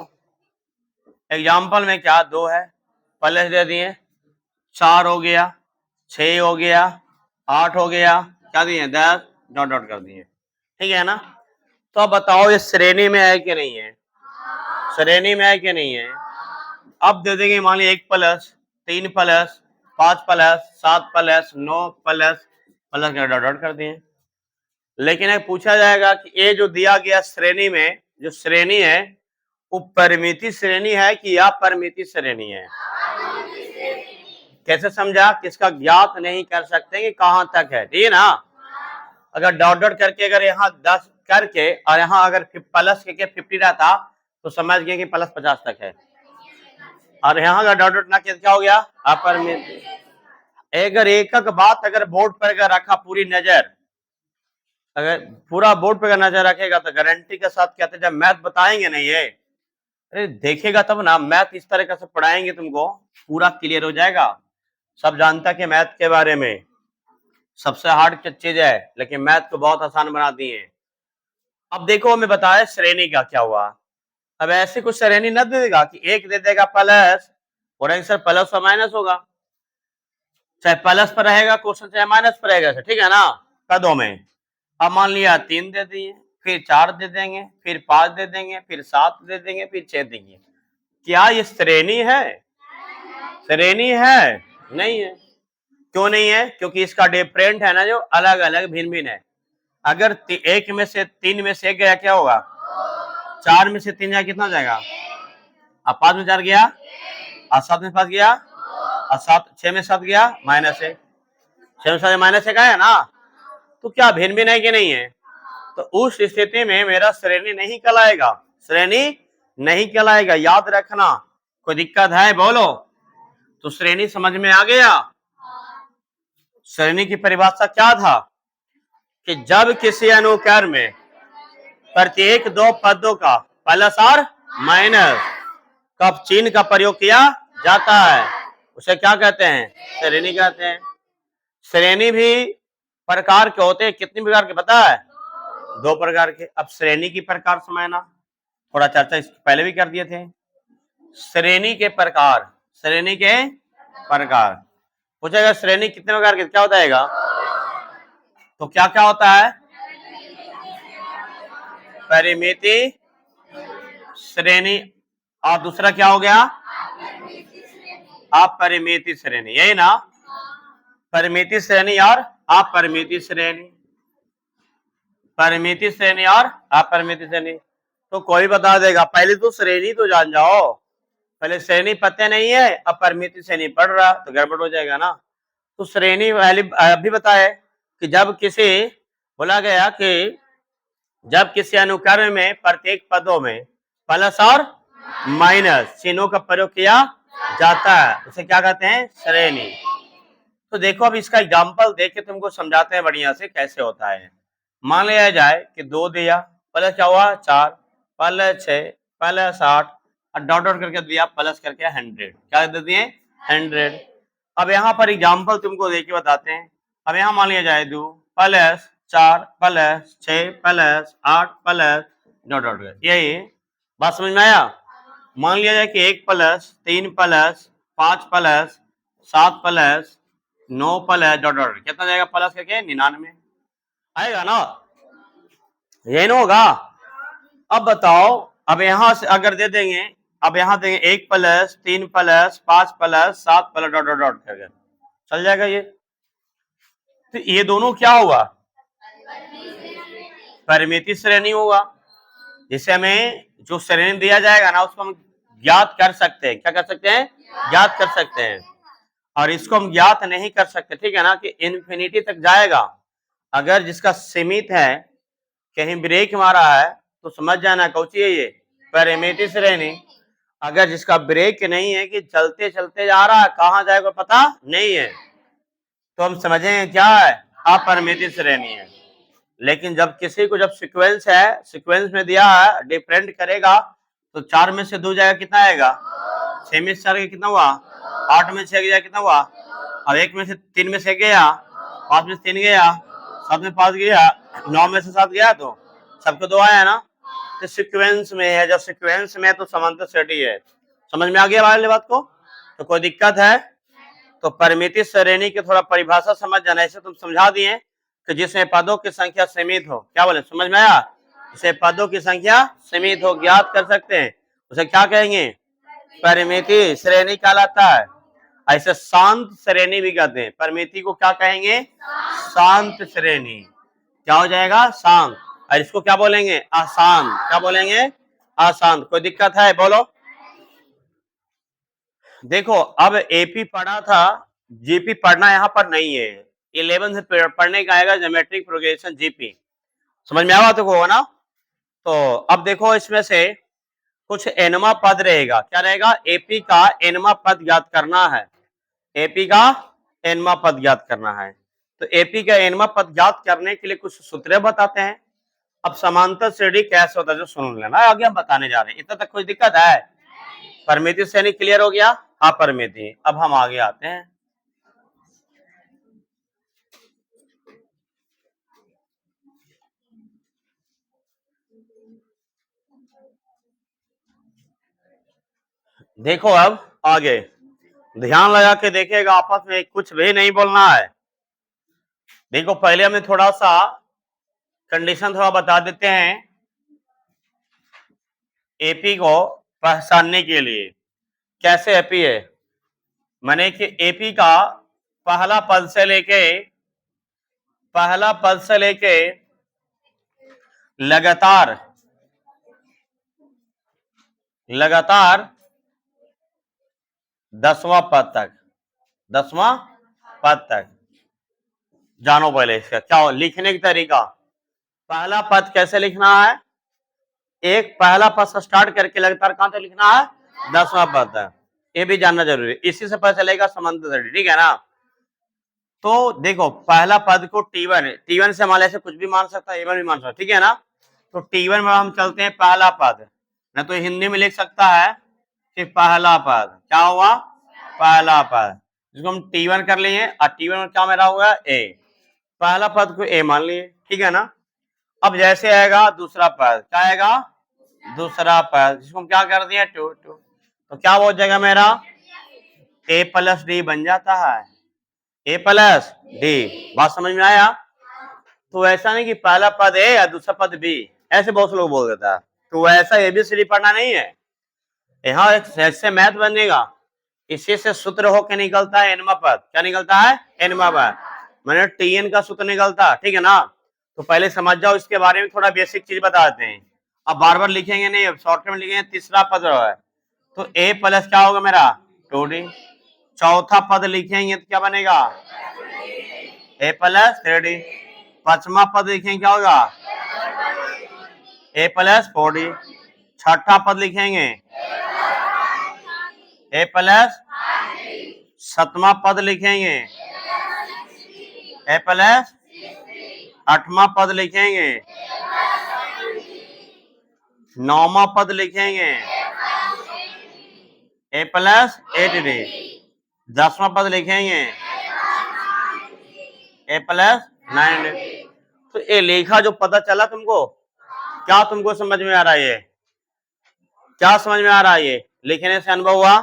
एग्जाम्पल में क्या, 2 है, प्लस दे दिए, 4 हो गया, 6 हो गया, 8 हो गया, क्या दिए, 10 डॉट डॉट कर दिए, ठीक है ना। तो अब बताओ ये श्रेणी में है कि नहीं है, श्रेणी में है कि नहीं है। अब दे देंगे मान लीजिए 1 plus 3 plus 5 plus 7 plus 9 plus plus dot dot कर दिए। लेकिन एक पूछा जाएगा कि ये जो दिया गया श्रेणी में जो श्रेणी है वो परिमिति श्रेणी है कि या परिमिति श्रेणी है, कैसे समझा, किसका ज्ञात नहीं कर सकते कि कहां तक है, ठीक है ना। अगर डॉट डॉट करके अगर यहाँ 10 करके और यहाँ अगर प्लस करके 50 रहता तो समझ गए कि प्लस 50 तक है, और यहाँ अगर डॉट डॉट ना किया क्या हो गया, अपरिमित। अगर एक बात अगर बोर्ड पर अगर रखा पूरी नजर, अगर पूरा बोर्ड पर नजर रखेगा तो गारंटी के साथ कहते जब मैथ बताएंगे नहीं ये, अरे देखेगा तब ना, मैथ इस तरह से पढ़ाएंगे तुमको पूरा क्लियर हो जाएगा। सब जानता कि मैथ के बारे में सबसे हार्ड चीज है, लेकिन मैथ को बहुत आसान बना दिए। अब देखो हमें बताया श्रेणी का क्या हुआ, अब ऐसे कुछ श्रेणी न दे देगा कि एक दे देगा प्लस और आंसर प्लस और माइनस होगा, चाहे प्लस पर रहेगा क्वेश्चन चाहे माइनस पर रहेगा, ठीक है ना, पदों में। अब मान लिया 3 दे दिए, फिर 4 दे देंगे, फिर 5 दे देंगे, फिर 7 दे देंगे, फिर 6 देंगे। क्या ये श्रेणी है? श्रेणी है? नहीं है। क्यों नहीं है? क्योंकि इसका डिफरेंट है ना, जो अलग अलग भिन्न भिन्न है। अगर एक में से 3 में से एक गया, क्या होगा? 4 में से 3 जाएगा, कितना जाएगा? अब 5 में 4 गया, और 7 में 5 गया, और 6 में 7 गया, -1। 6 में 7 -1 आया ना, तो क्या भिन्न भिन्न है कि नहीं है? तो उस स्थिति में मेरा श्रेणी नहीं कहलाएगा, श्रेणी नहीं कहलाएगा, याद रखना। कोई दिक्कत है? बोलो। तो श्रेणी समझ में आ गया? श्रेणी की परिभाषा क्या था कि जब किसी अनुक्रम में प्रत्येक 2 पदों का प्लस और माइनस का चिन्ह का प्रयोग किया जाता है, उसे क्या कहते हैं? श्रेणी कहते हैं। श्रेणी भी प्रकार के होते हैं। कितने प्रकार के पता है? 2 प्रकार के। अब श्रेणी की प्रकार समझना, थोड़ा चर्चा इसके पहले भी कर दिए थे। श्रेणी के प्रकार, श्रेणी के प्रकार पूछेगा, श्रेणी कितने प्रकार के, क्या होता है? तो क्या क्या होता है? परिमिति श्रेणी, और दूसरा क्या हो गया? अपरिमिति श्रेणी, यही ना? परिमिति श्रेणी और अपरिमिति श्रेणी, परिमिति श्रेणी और अपरिमिति श्रेणी। तो कोई बता देगा? पहले तो श्रेणी तो जान जाओ, पहले श्रेणी पता नहीं है, अपरिमिति श्रेणी पढ़ रहा, तो गड़बड़ हो जाएगा ना। तो श्रेणी अभी बताए कि जब किसी, बोला गया कि जब किसी अनुक्रम में प्रत्येक पदों में प्लस और माइनस चिन्हों का प्रयोग किया जाता है, उसे क्या कहते हैं? श्रेणी। तो देखो, अब इसका एग्जांपल देख के तुमको समझाते हैं बढ़िया से कैसे होता है। मान लिया जाए कि 2 दिया, प्लस क्या हुआ? 4, प्लस 6, प्लस 8, और डॉट डॉट करके दिया, प्लस करके 100। क्या दे दिए? 100। अब यहाँ पर एग्जांपल तुमको देख के बताते हैं। अब यहाँ मान लिया जाए 2 plus 4 plus 6 plus 8 plus dot dot, यही बात समझ में आया? मान लिया जाए कि 1 plus 3 plus 5 plus 7 plus 9 plus dot dot, कितना जाएगा? प्लस करके 99 आएगा ना? यही ना होगा? अब बताओ, अब यहां से अगर दे देंगे, अब यहां देंगे 1 plus 3 plus 5 plus 7 plus dot dot dot करके, चल जाएगा ये? तो ये दोनों क्या होगा? परिमिति श्रेणी होगा। जिसे हमें जो श्रेणी दिया जाएगा ना, उसको हम ज्ञात कर सकते हैं। क्या कर सकते हैं? ज्ञात कर सकते हैं। और इसको हम ज्ञात नहीं कर सकते, ठीक है ना, कि इन्फिनिटी तक जाएगा। अगर जिसका सीमित है, कहीं ब्रेक मारा है, तो समझ जाना कौची है ये? परिमिति श्रेणी। अगर जिसका ब्रेक नहीं है, कि चलते चलते जा रहा है, कहाँ जाएगा पता नहीं है, तो हम समझेंगे क्या है? अपरिमिति श्रेणी है। लेकिन जब किसी को, जब सीक्वेंस है, सीक्वेंस में दिया है, डिफरेंट करेगा, तो 4 में से 2 जाएगा, कितना आएगा? 6 में से 4 गया, कितना हुआ? 8 में से 6 गया, कितना हुआ? अब 1 में से 3 में से 1 गया, 5 में से 3 गया, 7 में 5 गया, 9 में से 7 गया, तो सबको 2 आया ना? तो सीक्वेंस में है, जब सीक्वेंस में है तो समांतर श्रेणी है। समझ में आ गया वाली बात को? तो कोई दिक्कत है? तो परिमिति श्रेणी की थोड़ा परिभाषा समझ जाना। ऐसे तुम समझा दिए कि जिसमें पदों की संख्या सीमित हो, क्या बोले? समझ में आया? जिसे पदों की संख्या सीमित हो, ज्ञात कर सकते हैं, उसे क्या कहेंगे? परिमिति श्रेणी कहलाता है। ऐसे शांत श्रेणी भी कहते हैं। परिमिति को क्या कहेंगे? शांत श्रेणी। क्या हो जाएगा? शांत। और इसको क्या बोलेंगे? अशांत। क्या बोलेंगे? अशांत। कोई दिक्कत है? बोलो। देखो, अब एपी पढ़ा था, जीपी पढ़ना यहाँ पर नहीं है। 11 से पढ़ने का आएगा ज्योमेट्रिक प्रोग्रेशन जीपी। समझ में आवा तो को ना? तो अब देखो, इसमें से कुछ एनमा पद रहेगा। क्या रहेगा? एपी का एनमा पद ज्ञात करना है। एपी का एनमा पद ज्ञात करना है। तो एपी का एनमा पद ज्ञात करने के लिए कुछ सूत्र बताते हैं। अब समांतर श्रेणी कैसे होता है, जो सुन लेना, आगे हम बताने जा रहे हैं। इतना तक कोई दिक्कत है? परिमिति श्रेणी क्लियर हो गया? अपरिमिति। अब हम आगे आते हैं। देखो, अब आगे ध्यान लगा के देखिएगा, आपस में कुछ भी नहीं बोलना है। देखो, पहले हमें थोड़ा सा कंडीशन थोड़ा बता देते हैं एपी को पहचानने के लिए। कैसे एपी है, माने कि एपी का पहला पद से लेके लगातार 10वां पद तक जानो। पहले इसका क्या हो लिखने का तरीका। पहला पद कैसे लिखना है, एक पहला पद से स्टार्ट करके लगातार कहां तक लिखना है, 10वां पद तक। ये भी जानना जरूरी है, इसी से पता चलेगा समांतर श्रेणी, ठीक है ना। तो देखो पहला पद को टी1 से हमारे से कुछ भी मान सकता है, A1 भी मान सकता है, ठीक है ना। तो टी1 में हम चलते हैं पहला पद, ना तो हिंदी में लिख सकता है कि पहला पद क्या हुआ, पहला पद, जिसको हम टी1 कर लिए और टी1 में क्या मेरा हुआ ए, पहला पद को ए मान लिए, ठीक है ना। अब जैसे आएगा दूसरा पद, क्या आएगा, दूसरा पद, जिसको हम क्या कर दिए 2, तो क्या हो जाएगा मेरा, ए प्लस डी बन जाता है, ए प्लस डी। बात समझ में आया। तो ऐसा नहीं कि पहला पद ए या दूसरा पद बी, ऐसे बहुत से लोग बोल देता है। तो ऐसा एबीसीडी पढ़ना नहीं है, यहाँ एक से मैथ बनेगा, इसी से सूत्र होके निकलता है एनवा पद। क्या निकलता है, एनवा पद, मैंने टीएन का सूत्र निकलता, ठीक है ना। तो पहले समझ जाओ, इसके बारे में थोड़ा बेसिक चीज बता देते हैं। अब बार बार लिखेंगे नहीं, अब शॉर्ट में लिखेंगे। तीसरा पद है तो ए प्लस क्या होगा मेरा 2d, चौथा पद लिखेंगे तो क्या बनेगा ए प्लस 3d, पांचवा पद लिखेंगे क्या होगा ए प्लस 4d, छठा पद लिखेंगे ए प्लस, सातवां पद लिखेंगे ए प्लस, आठवां पद लिखेंगे, नौवां पद लिखेंगे ए प्लस 8d, 10वां पद लिखेंगे ए प्लस 9d। तो ये लेखा जो पता चला तुमको, क्या तुमको समझ में आ रहा है, ये क्या समझ में आ रहा है, ये लिखने से अनुभव हुआ,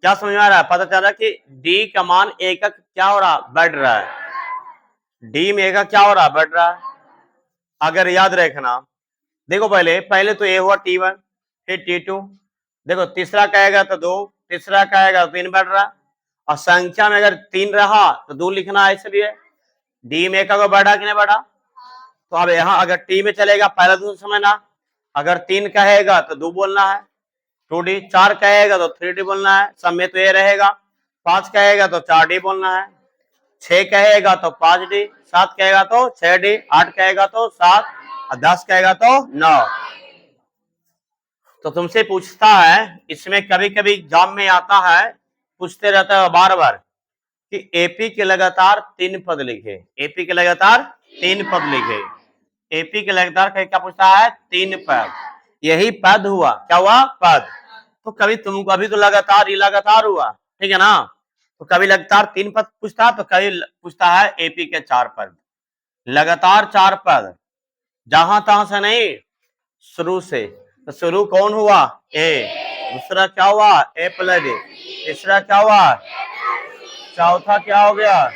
क्या समझ में आ रहा है। पता चला कि डी का मान ए का क्या हो रहा, बढ़ रहा है, डी में ए का क्या हो रहा, बढ़ रहा है। अगर याद रखना, देखो पहले तो ए हुआ T1, फिर T2, देखो तीसरा कहेगा तो 2, तीसरा कहेगा तो 3 बढ़ रहा, और संख्या में अगर 3 रहा तो 2 लिखना है, इसलिए डी में का बढ़ा कि नहीं बढ़ा। तो अब यहाँ अगर टी में चलेगा पहला दूसरा समझना, अगर 3 कहेगा तो 2 बोलना है 2d, 4 कहेगा तो 3d बोलना है, सब में तो ये रहेगा, 5 कहेगा तो 4d बोलना है, 6 कहेगा तो 5d, 7 कहेगा तो 6d, 8 कहेगा तो 7 और 10 कहेगा तो 9। तो तुमसे पूछता है, इसमें कभी कभी एग्जाम में आता है, पूछते रहता है बार बार कि एपी के लगातार 3 पद लिखे, एपी के लगातार 3 पद लिखे, एपी के लगातार क्या पूछता है 3 पद, यही पद हुआ, क्या हुआ पद। तो कभी तुमको अभी तो लगातार हुआ, ठीक है ना। तो कभी लगातार 3 पद पूछता, तो कभी पूछता है एपी के 4 पद, लगातार 4 पद, जहां तहां से नहीं, शुरू से। तो शुरू कौन हुआ ए, दूसरा क्या हुआ ए प्लस डी, तीसरा क्या हुआ, चौथा क्या हो गया,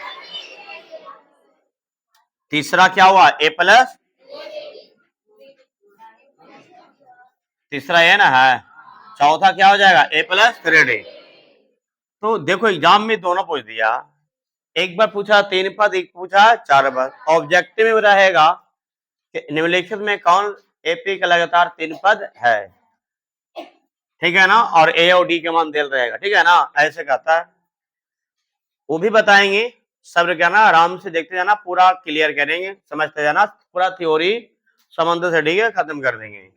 तीसरा क्या हुआ ए प्लस, तीसरा ये ना है, चौथा क्या हो जाएगा ए प्लस 3d। तो देखो एग्जाम में दोनों पूछ दिया, एक बार पूछा 3 पद, एक पूछा 4 पद। ऑब्जेक्टिव में रहेगा कि निम्नलिखित में कौन एपी का लगातार 3 पद है, ठीक है ना, और ए और डी के मान दिल रहेगा, ठीक है ना, ऐसे कहता है। वो भी बताएंगे, सब्र करना, आराम से देखते जाना, पूरा क्लियर करेंगे, समझते जाना, पूरा थ्योरी समंदर से डी खत्म कर देंगे।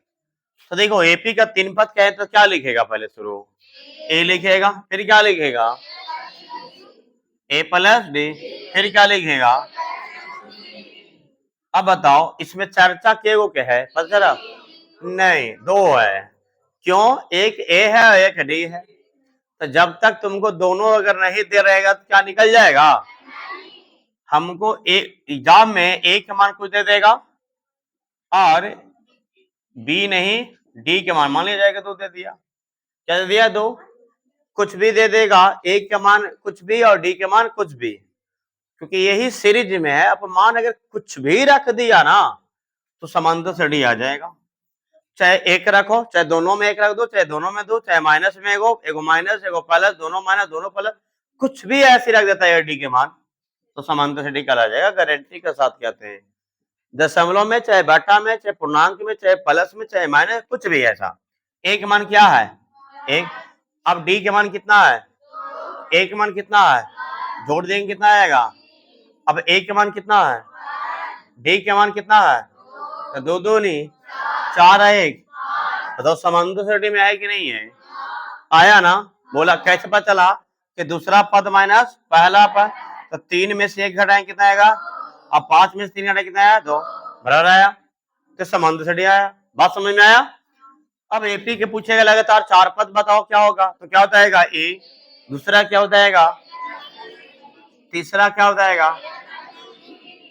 तो देखो एपी का 3 पद कहे तो क्या लिखेगा, पहले शुरू ए लिखेगा, फिर क्या लिखेगा ए प्लस डी, फिर क्या लिखेगा। अब बताओ इसमें चर्चा केगो के है, पता चला नहीं, 2 है, क्यों, एक ए है और एक डी है। तो जब तक तुमको दोनों अगर नहीं दे रहेगा तो क्या निकल जाएगा, हमको एग्जाम में ए के मान कुछ दे देगा और बी नहीं डी के मान लिया जाएगा, 2 दे दिया, क्या दे दिया 2, कुछ भी दे देगा, ए के मान कुछ भी और डी के मान कुछ भी, क्योंकि यही सीरीज में है। अब मान अगर कुछ भी रख दिया ना तो समांतर श्रेणी आ जाएगा। चाहे एक रखो, चाहे दोनों में एक रख दो, चाहे दोनों में दो, चाहे माइनस में एगो माइनस एगो प्लस, दोनों माइनस दोनों प्लस, कुछ भी ऐसे रख देता है डी के मान तो समांतर श्रेणी कहला जाएगा। गारंटी के साथ कहते हैं दशमलव में, चाहे बटा में, चाहे पूर्णांक में, चाहे प्लस में, चाहे माइनस, कुछ भी ऐसा। ए के मान क्या है? एक। अब डी के मान कितना है? ए के मान कितना है? जोड़ देंगे कितना आएगा? अब ए के मान कितना है? डी के मान कितना है? तो दो दो नहीं, चार है एक। बताओ समांतर श्रेणी में है कि नहीं है? आया ना? बोला कैसे पता चला कि दूसरा पद माइनस पहला पद, तो 3 में से 1 घटाएं कितना आएगा? अब 5 में से 3 घटाएं कितना आया? 2 बराबर आया, तो समांतर श्रेणी आया। बात समझ में आया? अब एपी के पूछेगा लगातार 4 पद बताओ क्या होगा, तो क्या होता है? ए। दूसरा क्या होता है? तीसरा क्या होता है?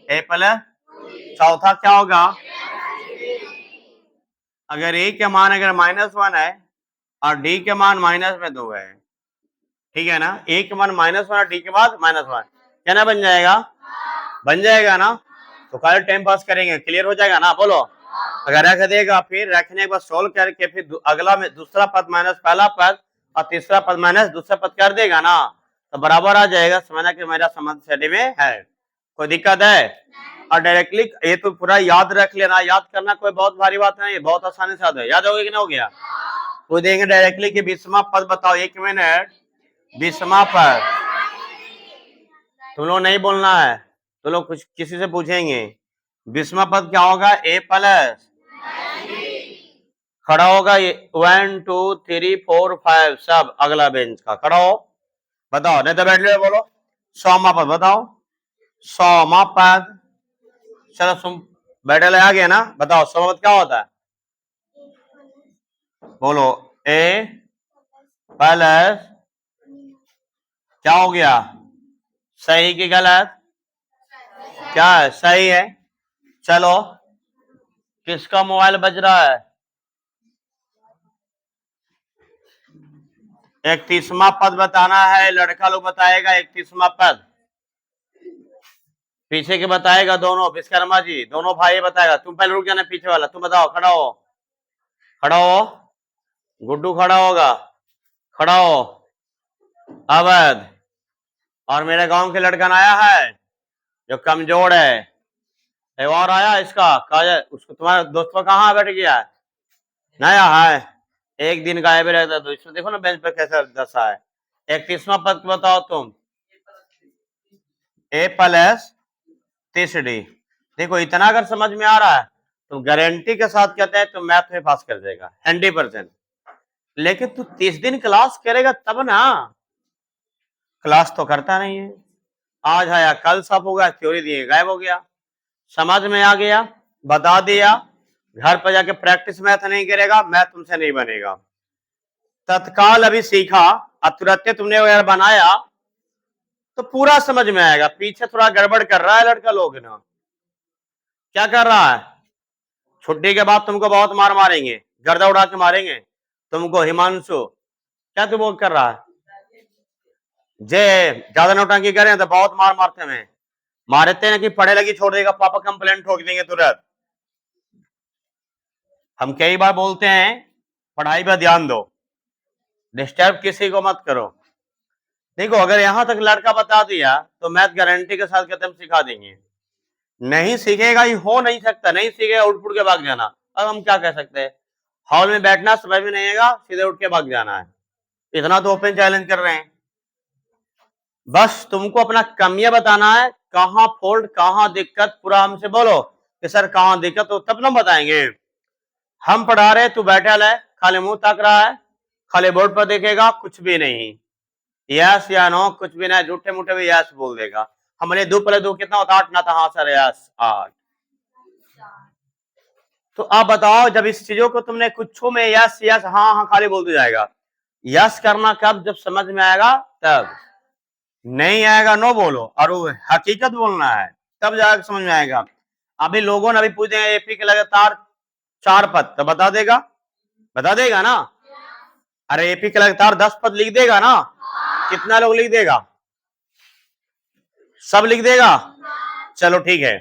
ए प्लस। चौथा क्या होगा? अगर ए के मान अगर -1 है और डी के मान -2 है, ठीक है ना? ए के मान -1 और डी के बाद -1, क्या ना बन जाएगा? बन जाएगा ना? तो कल टाइम पास करेंगे, क्लियर हो जाएगा ना? बोलो। अगर रख देगा, फिर रखने के बाद सोल्व करके फिर अगला में दूसरा पद माइनस पहला पद और तीसरा पद माइनस दूसरा पद कर देगा ना, तो बराबर आ जाएगा। समझना कि मेरा समांतर श्रेणी में है, कोई दिक्कत है? और डायरेक्टली ये तो पूरा याद रख लेना, याद करना कोई बहुत भारी बात नहीं है, बहुत आसानी से याद हो गया कि नहीं हो गया? वो देंगे डायरेक्टली कि 20वां पद बताओ, 1 मिनट। 20वां पद तुम लोग नहीं बोलना है, तुम लोग कुछ किसी से पूछेंगे 20वां पद क्या होगा? ए प्लस, खड़ा होगा ये 1 2 3 4 5 सब अगला बेंच का खड़ा हो, बताओ। नहीं तो बैठ ले, बोलो 100वां पद बताओ। 100वां पद, चलो सुन बैठे आ गया ना? बताओ 100वां पद क्या होता है? बोलो ए प्लस, क्या हो गया? सही की गलत? क्या है? सही है। चलो किसका मोबाइल बज रहा है? 31वां पद बताना है, लड़का लोग बताएगा 31वां पद, पीछे के बताएगा दोनों, विश्वकर्मा जी दोनों भाई बताएगा। तुम पहले रुक जाना, पीछे वाला तुम बताओ। खड़ा हो, खड़ा हो, गुड्डू खड़ा होगा, खड़ा हो, अवध। और मेरे गांव के लड़का आया है जो कमजोर है, एक और आया इसका काजल, उसको तुम्हारा दोस्त कहाँ बैठ गया है? नया है, एक दिन गायब रहता है। तो इसमें देखो ना बेंच पर कैसा दशा है। 31वां पद बताओ तुम। ए प्लस तीसरी। देखो इतना अगर समझ में आ रहा है तो गारंटी के साथ कहते हैं तो मैथ में पास कर देगा 100%। लेकिन तू 30 दिन क्लास करेगा तब ना, क्लास तो करता नहीं है। आज आया कल सब हो गया, थ्योरी दिए गायब हो गया। समझ में आ गया, बता दिया, घर पर जाके प्रैक्टिस मैथ नहीं करेगा, मैथ तुमसे नहीं बनेगा। तत्काल अभी सीखा और तुरंत तुमने अगर बनाया तो पूरा समझ में आएगा। पीछे थोड़ा गड़बड़ कर रहा है लड़का लोग ना, क्या कर रहा है? छुट्टी के बाद तुमको बहुत मार मारेंगे, गर्दा उड़ा के मारेंगे तुमको। हिमांशु क्या तू बोल कर रहा है? जे ज्यादा नौटंकी करें तो बहुत मार मारते हैं, मारते हैं कि पढ़े लगी छोड़ देगा, पापा कंप्लेंट ठोक देंगे तुरंत। हम कई बार बोलते हैं पढ़ाई पर ध्यान दो, डिस्टर्ब किसी को मत करो। देखो अगर यहां तक लड़का बता दिया तो मैथ गारंटी के साथ कहते हम सिखा देंगे। नहीं सीखेगा, ही हो नहीं सकता, नहीं सीखेगा उठ पुट के भाग जाना। अब हम क्या कह सकते हैं? हॉल में बैठना समझ में नहीं आएगा, सीधे उठ के भाग जाना है। इतना तो ओपन चैलेंज कर रहे हैं। बस तुमको अपना कमियां बताना है, कहां फॉल्ट कहां दिक्कत, पूरा हमसे बोलो कि सर कहां दिक्कत हो, तब ना बताएंगे। हम पढ़ा रहे तू बैठा है, खाली मुंह ताक रहा है, खाली बोर्ड पर देखेगा, कुछ भी नहीं, यस या नो कुछ भी नहीं, झूठे मूठे भी यस बोल देगा। हमने 2 + 2 कितना होता? 8 ना था? हाँ सर यस 8। तो आप बताओ जब इस चीजों को तुमने कुछ में यस यस हाँ हाँ खाली बोलते जाएगा, यस करना कब? जब समझ में आएगा तब। नहीं आएगा नो बोलो, और वो हकीकत बोलना है तब जाकर समझ में आएगा। अभी लोगों ने अभी पूछे एपी के लगातार 4 पद, तो बता देगा, बता देगा ना? अरे एपी के लगातार 10 पद लिख देगा ना? कितना लोग लिख देगा? सब लिख देगा? चलो ठीक है।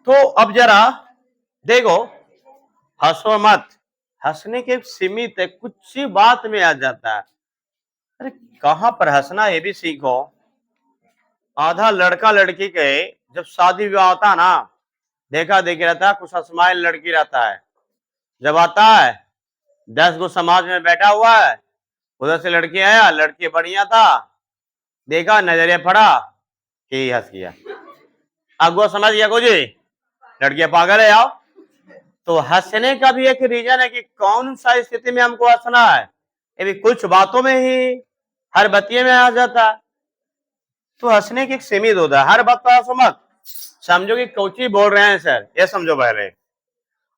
तो अब जरा देखो, हंसो मत। हंसने के सीमित है, कुछ सी बात में आ जाता है। अरे कहां पर हंसना ये भी सीखो। आधा लड़का लड़की के जब शादी विवाह होता है ना, देखा देखी रहता है, कुछ स्माइल लड़की रहता है। जब आता है 10 गो समाज में बैठा हुआ है, उधर से लड़की आया, लड़की बढ़िया था, देखा नजरिया पड़ा कि हंस गया। अब वो समझ गया कुछ लड़कियां पागल है यार। तो हंसने का भी एक रीजन है कि कौन सा स्थिति में हमको हंसना है। ये भी कुछ बातों में ही, हर बतिये में आ जाता है। तो हंसने की एक सीमित होता है, हर बात पर हंसो मत। समझो कि कोची बोल रहे हैं सर, ये समझो पहले।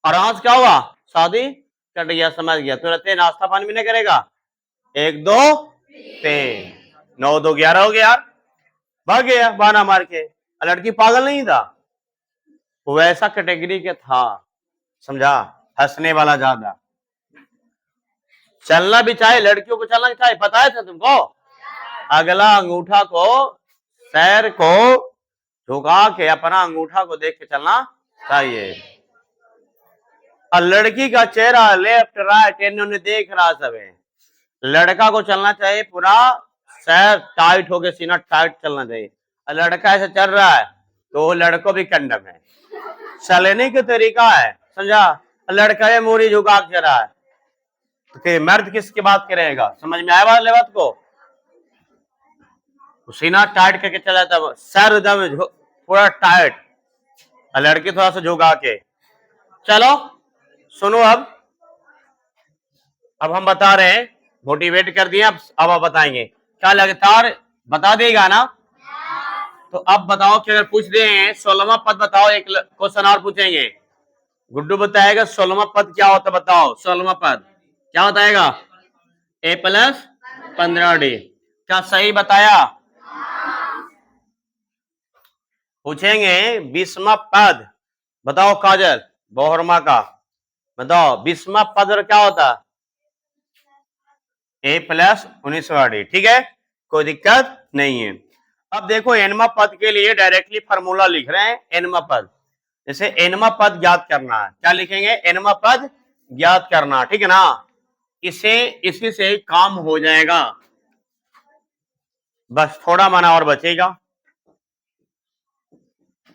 और आज क्या हुआ, शादी कट गया, समझ गया, तो रहते नाश्ता पानी भी नहीं करेगा। 1 2 3 9 2 11 हो गया यार, भाग गया बहाना मार के। लड़की पागल नहीं था, वो ऐसा कैटेगरी के था, समझा, हंसने वाला ज्यादा। चलना भी चाहे, लड़कियों को चलना चाहे, पता है तुमको, अगला अंगूठा को, पैर को झुका के अपना अंगूठा को देख के चलना चाहिए। और लड़की का चेहरा लेफ्ट राइट इन्होंने देख रहा सब है। लड़का को चलना चाहिए पूरा सर टाइट होके, सीना टाइट चलना चाहिए। और लड़का ऐसे चल रहा है तो वो लड़कों भी कंडम है, चलने का तरीका है, समझा। लड़का ये मूरी झुका के चल रहा है, तो मर्द किसकी बात करेगा, समझ में आया वाले बात को। सीना टाइट करके चला था, सर एकदम पूरा टाइट, और लड़की थोड़ा सा झुका के। चलो सुनो, अब हम बता रहे हैं, मोटिवेट कर दिया, अब आप बताएंगे क्या लगातार बता देगा ना। तो अब बताओ कि अगर पूछ रहे हैं 16वां पद बताओ, एक क्वेश्चन और पूछेंगे। गुड्डू बताएगा 16वां पद क्या होता, बताओ 16वां पद क्या बताएगा। a प्लस 15d, क्या सही बताया। पूछेंगे 20वां पद बताओ काजल बोहरमा का, बताओ 20वां पद और क्या होता, a प्लस 19d, ठीक है, कोई दिक्कत नहीं है। अब देखो एनवा पद के लिए डायरेक्टली फार्मूला लिख रहे हैं, एनवा पद। जैसे एनवा पद ज्ञात करना है, क्या लिखेंगे, एनवा पद ज्ञात करना, ठीक है ना। इसी से काम हो जाएगा, बस थोड़ा माना और बचेगा।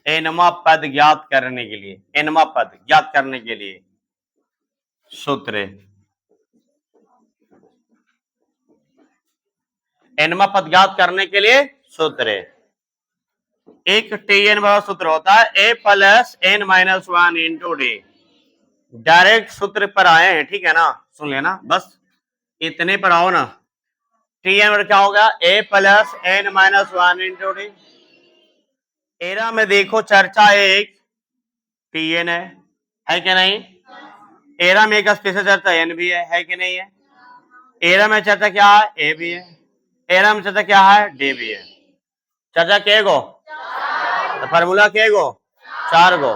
एनवा पद ज्ञात करने के लिए, एनवा पद ज्ञात करने के लिए सूत्र, एनवा पद ज्ञात करने के लिए सूत्र, एक टीएन वाला सूत्र होता है a plus n minus 1 into D. Direct सूत्र पर आए हैं, ठीक है ना, सुन लेना, बस इतने पर आओ ना। टीएन क्या होगा, a plus n minus 1 into D. Era में देखो चर्चा एक टीएन है कि नहीं। एरा में एक स्पेशल चर्चा एन भी है कि नहीं है। एरा में चर्चा क्या है, ए भी है। एरा में चर्चा क्या है, डी भी है। चर्चा के गो, तो फार्मूला के गो, 4 गो।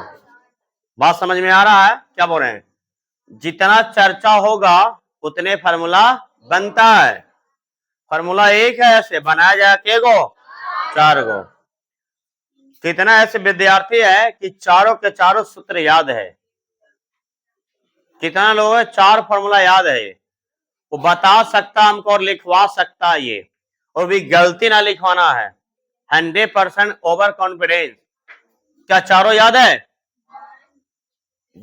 बात समझ में आ रहा है क्या बोल रहे हैं। जितना चर्चा होगा उतने फार्मूला बनता है। फार्मूला एक है, ऐसे बनाया जाए के गो, 4 गो। कितना ऐसे विद्यार्थी है कि चारों के चारों सूत्र याद है। कितना लोग है 4 फार्मूला याद है, वो बता सकता हमको और लिखवा सकता है ये, और भी गलती ना लिखवाना है। 100% ओवर कॉन्फिडेंस। क्या चारों याद है,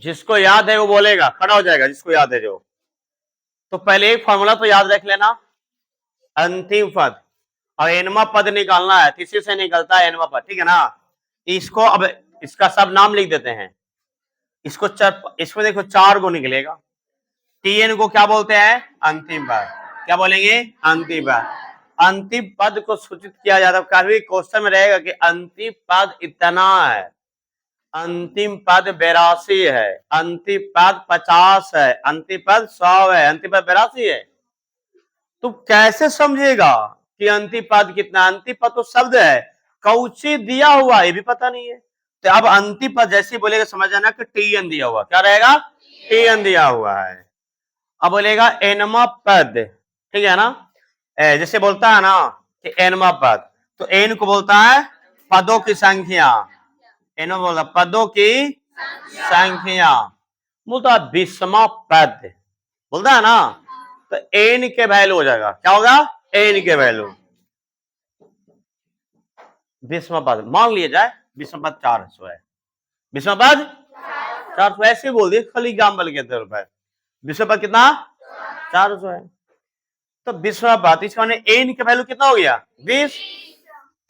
जिसको याद है वो बोलेगा, खड़ा हो जाएगा जिसको याद है जो। तो पहले एक फॉर्मूला तो याद रख लेना, अंतिम पद, और एनवा पद निकालना है, किसी से निकलता है एनवा पद, ठीक है ना। इसको अब इसका सब नाम लिख देते हैं। इसको देखो 4 गो निकलेगा। टीएन को क्या बोलते हैं, अंतिम पद। क्या बोलेंगे, अंतिम पद। अंतिम पद को सूचित किया जाता है, कभी क्वेश्चन में रहेगा कि अंतिम पद इतना है, अंतिम पद 82 है, अंतिम पद 50 है, अंतिम पद 100 है, अंतिम पद 82 है। तो कैसे समझेगा कि अंतिम पद कितना। अंतिम पद तो शब्द है, कौची दिया हुआ ये भी पता नहीं है। तो अब अंतिम पद जैसे बोलेगा समझ जाना कि टीएन दिया हुआ, क्या रहेगा, टीएन दिया हुआ है। अब बोलेगा एनवा पद, ठीक है ना। जैसे बोलता है ना कि एनवा पद, तो एन को बोलता है पदों की संख्या, इन्होंने बोला पदों की संख्या, बोलता 20वां पद, बोलता है ना, तो एन के वैल्यू हो जाएगा, क्या होगा, एन के वैल्यू 20वां पद। मान लिया जाए 20वां पद 400 है, 20वां पद 400, ऐसे बोल दिए खाली एग्जाम्पल के तौर पर। 20वां पद कितना, 400 है, तो 20वां पद इसका एन का वैल्यू कितना हो गया, 20।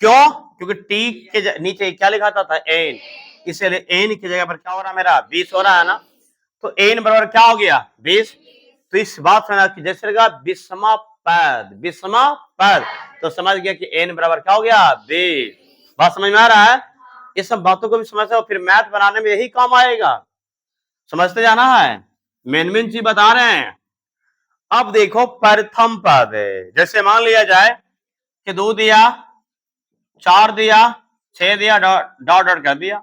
क्यों, क्योंकि टी के नीचे क्या लिखा था, एन, इसलिए एन की जगह पर क्या हो रहा है, मेरा 20 हो रहा है ना, तो एन बराबर क्या हो गया, 20। तो इस बात समझ कि जैसे लगा 20वां पद, 20वां पद, तो समझ गया कि एन बराबर क्या हो गया, 20। बात समझ में आ रहा है, ये सब बातों को भी समझते हो, फिर मैथ बनाने में यही काम आएगा, समझते जाना है, मेन मेन चीज बता रहे हैं। अब देखो प्रथम पद, जैसे मान लिया जाए कि 2 दिया, 4 दिया, 6 दिया, डॉट डॉट कर दिया,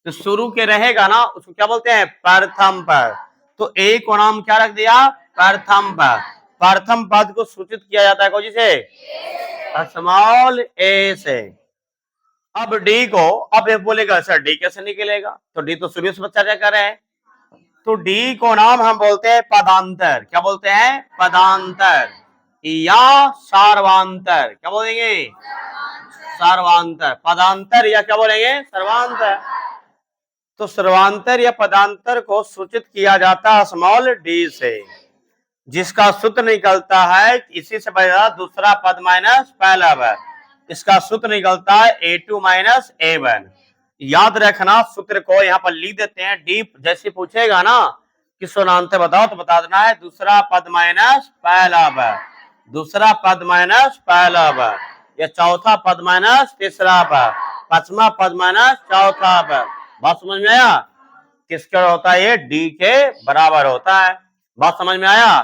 तो शुरू के रहेगा ना, उसको क्या बोलते हैं, प्रथम पद। तो ए को नाम क्या रख दिया, प्रथम पद। प्रथम पद को सूचित किया जाता है कौन से, स्मॉल ए से। अब डी को, अब ये बोलेगा सर डी कैसे निकलेगा, तो डी तो शुरू से चर्चा कर रहे हैं, तो डी को नाम हम बोलते हैं पदांतर, क्या बोलते हैं, पदांतर या सार्वांतर, क्या बोलेंगे, सर्वांतर, पदांतर या क्या बोलेंगे, सर्वांतर। तो सर्वांतर या पदांतर को सूचित किया जाता है स्मॉल डी से, जिसका सूत्र निकलता है, इसी से पहला दूसरा पद माइनस पहला पद, इसका सूत्र निकलता है A2 माइनस A1। याद रखना सूत्र को यहाँ पर लिख देते हैं, डी जैसे पूछेगा ना कि स्वनांतर बताओ, तो बता देना है दूसरा पद माइनस पहला पद, दूसरा पद माइनस पहला पद, या चौथा पद माइनस तीसरा पद, पांचवा पद माइनस चौथा पद। बात समझ में आया, किसका होता है, ये डी के बराबर होता है। बात समझ में आया,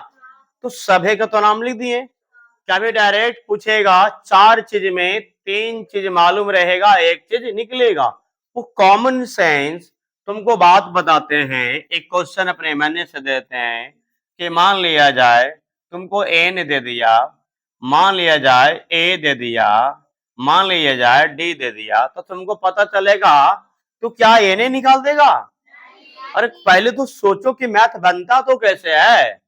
तो सभी का तो नाम लिख दिए, क्या भी डायरेक्ट पूछेगा 4 चीज में 3 चीज मालूम रहेगा, 1 चीज निकलेगा, वो कॉमन सेंस तुमको बात बताते हैं। एक क्वेश्चन अपने मन से देते हैं कि मान लिया जाए तुमको एन दे दिया, मान लिया जाए ए दे दिया, मान लिया जाए डी दे दिया, तो तुमको पता चलेगा तो क्या एन निकाल देगा। अरे पहले तो सोचो कि मैथ बनता तो कैसे है।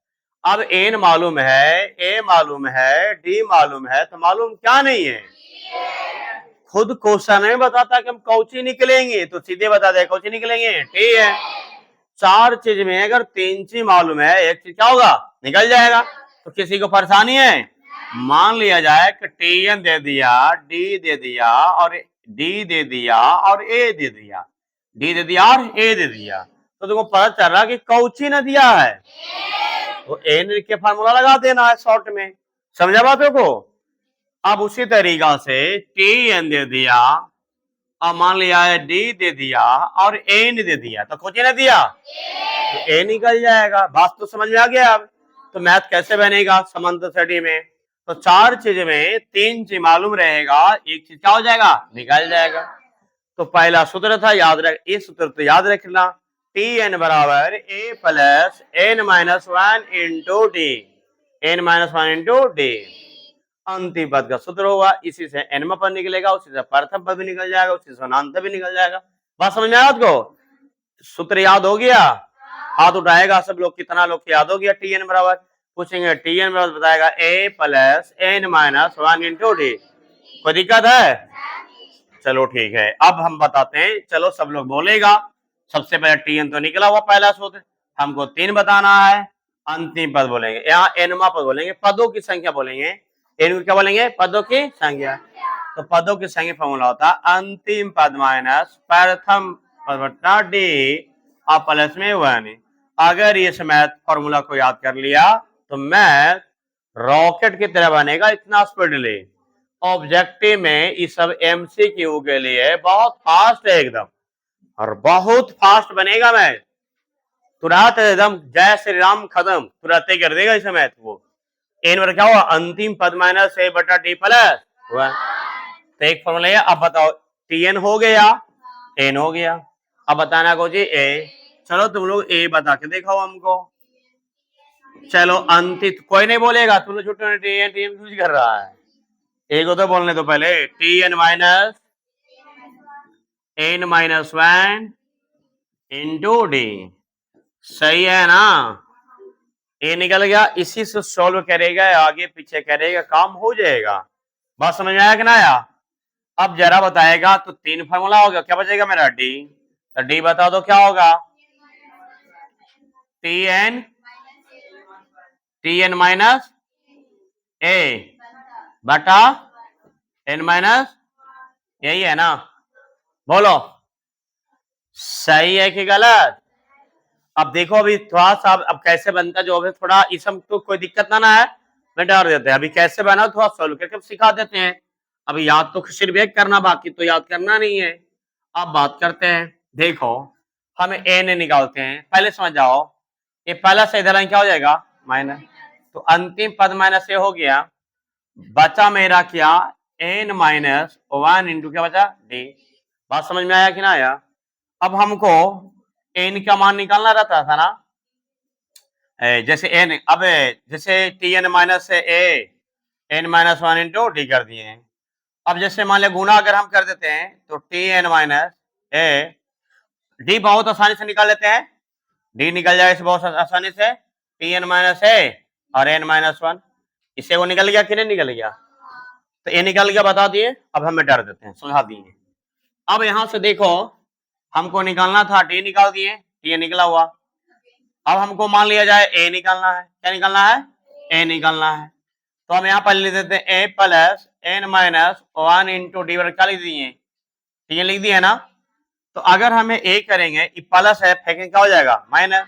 अब एन मालूम है, ए मालूम है, डी मालूम है, तो मालूम क्या नहीं है, खुद क्वेश्चन नहीं बताता कि हम कौची निकलेंगे, तो सीधे बता दे कौची निकलेंगे, टी है। 4 चीज में अगर 3 चीज मालूम है, 1 चीज क्या होगा, निकल जाएगा, तो किसी को परेशानी है। मान लिया जाए कि टी एन दे दिया, डी दे दिया, और डी दे दिया, और ए दे दिया, डी दे दिया और ए दे दिया, तो तुमको पता चल रहा कि कौची ने दिया है, तो एन के फार्मूला लगा देना है शॉर्ट में, समझा बातों को। अब उसी तरीका से टी एन दे दिया, अब मान लिया है डी दे दिया और एन दे दिया, तो कौन ने दिया, तो ए निकल जाएगा। बात तो समझ में आ गया। अब तो मैथ कैसे बनेगा समांतर श्रेणी में, तो 4 चीज में 3 चीज मालूम रहेगा, 1 चीज क्या हो जाएगा, निकल जाएगा। तो पहला सूत्र था, याद रख, इस सूत्र तो याद रखना, टी एन बराबर A plus N minus 1 into D, N minus 1 into D अंतिम पद का सूत्र होगा। इसी से एनवा पद निकलेगा, उसी से प्रथम पद भी निकल जाएगा, उसी से अनंत भी निकल जाएगा। बात समझ में आया आपको, सूत्र याद हो गया, हाथ उठाएगा सब लोग, कितना लोग याद हो गया। टी एन बराबर पूछेंगे, टी एन बराबर बताएगा A plus N minus 1 into D, कोई दिक्कत है, चलो ठीक है। अब हम बताते हैं, चलो सब लोग बोलेगा। सबसे पहले टी एन तो निकला हुआ पहला सूत्र, हमको 3 बताना है, अंतिम पद बोलेंगे, यहाँ एनवा पद बोलेंगे, पदों की संख्या बोलेंगे, एन क्या बोलेंगे, पदों की संख्या। तो पदों की संख्या फॉर्मूला होता है अंतिम पद माइनस प्रथम पद बटा डी और प्लस में 1। अगर इस मैथ फॉर्मूला को याद कर लिया तो मैथ रॉकेट की तरह बनेगा, इतना स्पीडली। ऑब्जेक्टिव में इस सब एमसीक्यू के लिए बहुत फास्ट है एकदम, और बहुत फास्ट बनेगा मैथ, तुरंत एकदम जय श्री राम खत्म, तुरंत ही कर देगा इस मैथ को। एन पर क्या हुआ, अंतिम पद माइनस ए बटा डी प्लस 1, तो एक फॉर्मूला है। अब बताओ टी एन हो गया, एन हो गया, अब बताना को जी ए। चलो तुम लोग ए बता के दिखाओ हमको, चलो अंतिम कोई नहीं बोलेगा, तुम लोग छुट्टी टी एन यूज कर रहा है, ए को तो बोलने दो पहले, t n minus n-1 into d. सही है ना? ए निकल गया, इसी से सॉल्व करेगा, आगे पीछे करेगा, काम हो जाएगा। बात समझ में आया कि ना आया? अब जरा बताएगा तो 3 फार्मूला होगा, क्या बचेगा मेरा? डी। तो डी बता दो क्या होगा? टी एन माइनस ए बटा एन माइनस, यही है ना? बोलो सही है कि गलत? अब देखो, अभी थोड़ा सा अब कैसे बनता जो है, थोड़ा इसम तो कोई दिक्कत ना है, मैं डाल देते हैं। अभी कैसे बना थोड़ा सॉल्व करके सिखा देते हैं। अभी याद तो सिर्फ एक करना, बाकी तो याद करना नहीं है। अब बात करते हैं, देखो हम एन निकालते हैं, पहले समझ जाओ। ये पहला से इधर क्या हो जाएगा? माइनस, तो अंतिम पद माइनस ये हो गया, बचा मेरा क्या? n-1 इंटू क्या बचा? डी। बात समझ में आया कि ना आया? अब हमको n का मान निकालना रहता था ना, जैसे n, अब जैसे tn माइनस से a n-1 इंटू डी कर दिए हैं। अब जैसे मान लिया गुना अगर हम कर देते हैं तो tn माइनस a, डी बहुत आसानी से निकाल लेते हैं, डी निकल जाएगा बहुत आसानी से, tn माइनस a और n-1, इससे वो निकल गया कि नहीं निकल गया? तो ये निकल गया, बता दिए। अब हम मिटा देते हैं, समझा दिए। अब यहां से देखो, हमको निकालना था, डी निकाल दिए, टी निकला हुआ। अब हमको मान लिया जाए ए निकालना है, क्या निकालना है? ए निकालना है। तो हम यहाँ पर लिख देते हैं ए प्लस n-1 इंटू डी, क्या लिख दिए? टी लिख दिए ना? तो अगर हमें ए करेंगे, प्लस है, फेंकेंगे क्या हो जाएगा? माइनस।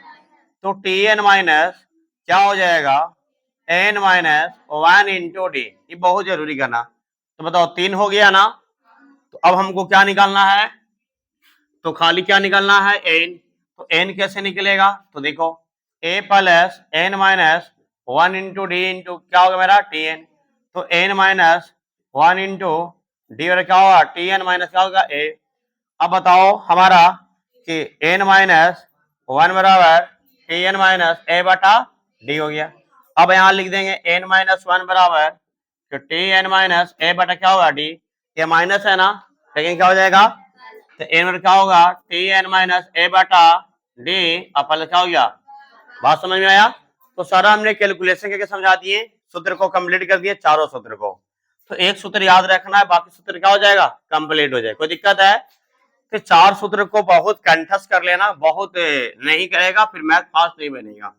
तो टी एन माइनस क्या हो जाएगा? n-1 into D. ये बहुत जरूरी करना। तो बताओ 3 हो गया ना? तो अब हमको क्या निकालना है? तो खाली क्या निकालना है? n। तो n कैसे निकलेगा? तो देखो a plus n-1 into D into क्या होगा मेरा? tn। तो n-1 इंटू डी और क्या होगा? tn माइनस क्या होगा? a। अब बताओ हमारा कि n-1 बराबर tn माइनस a बटा डी हो गया। अब यहाँ लिख देंगे n-1 बराबर तो tn माइनस a बटा क्या होगा? डी। ये माइनस है ना, लेकिन क्या हो जाएगा? तो n क्या होगा? tn माइनस a बटा डी, अपल क्या हो गया? बात समझ में आया? तो सारा हमने कैलकुलेशन करके समझा दिए, सूत्र को कंप्लीट कर दिए, चारों सूत्र को। तो एक सूत्र याद रखना है, बाकी सूत्र क्या हो जाएगा? कंप्लीट हो जाएगा। कोई दिक्कत है? तो 4 सूत्र को बहुत कंठस्थ कर लेना, बहुत नहीं करेगा फिर मैथ फास्ट नहीं बनेगा।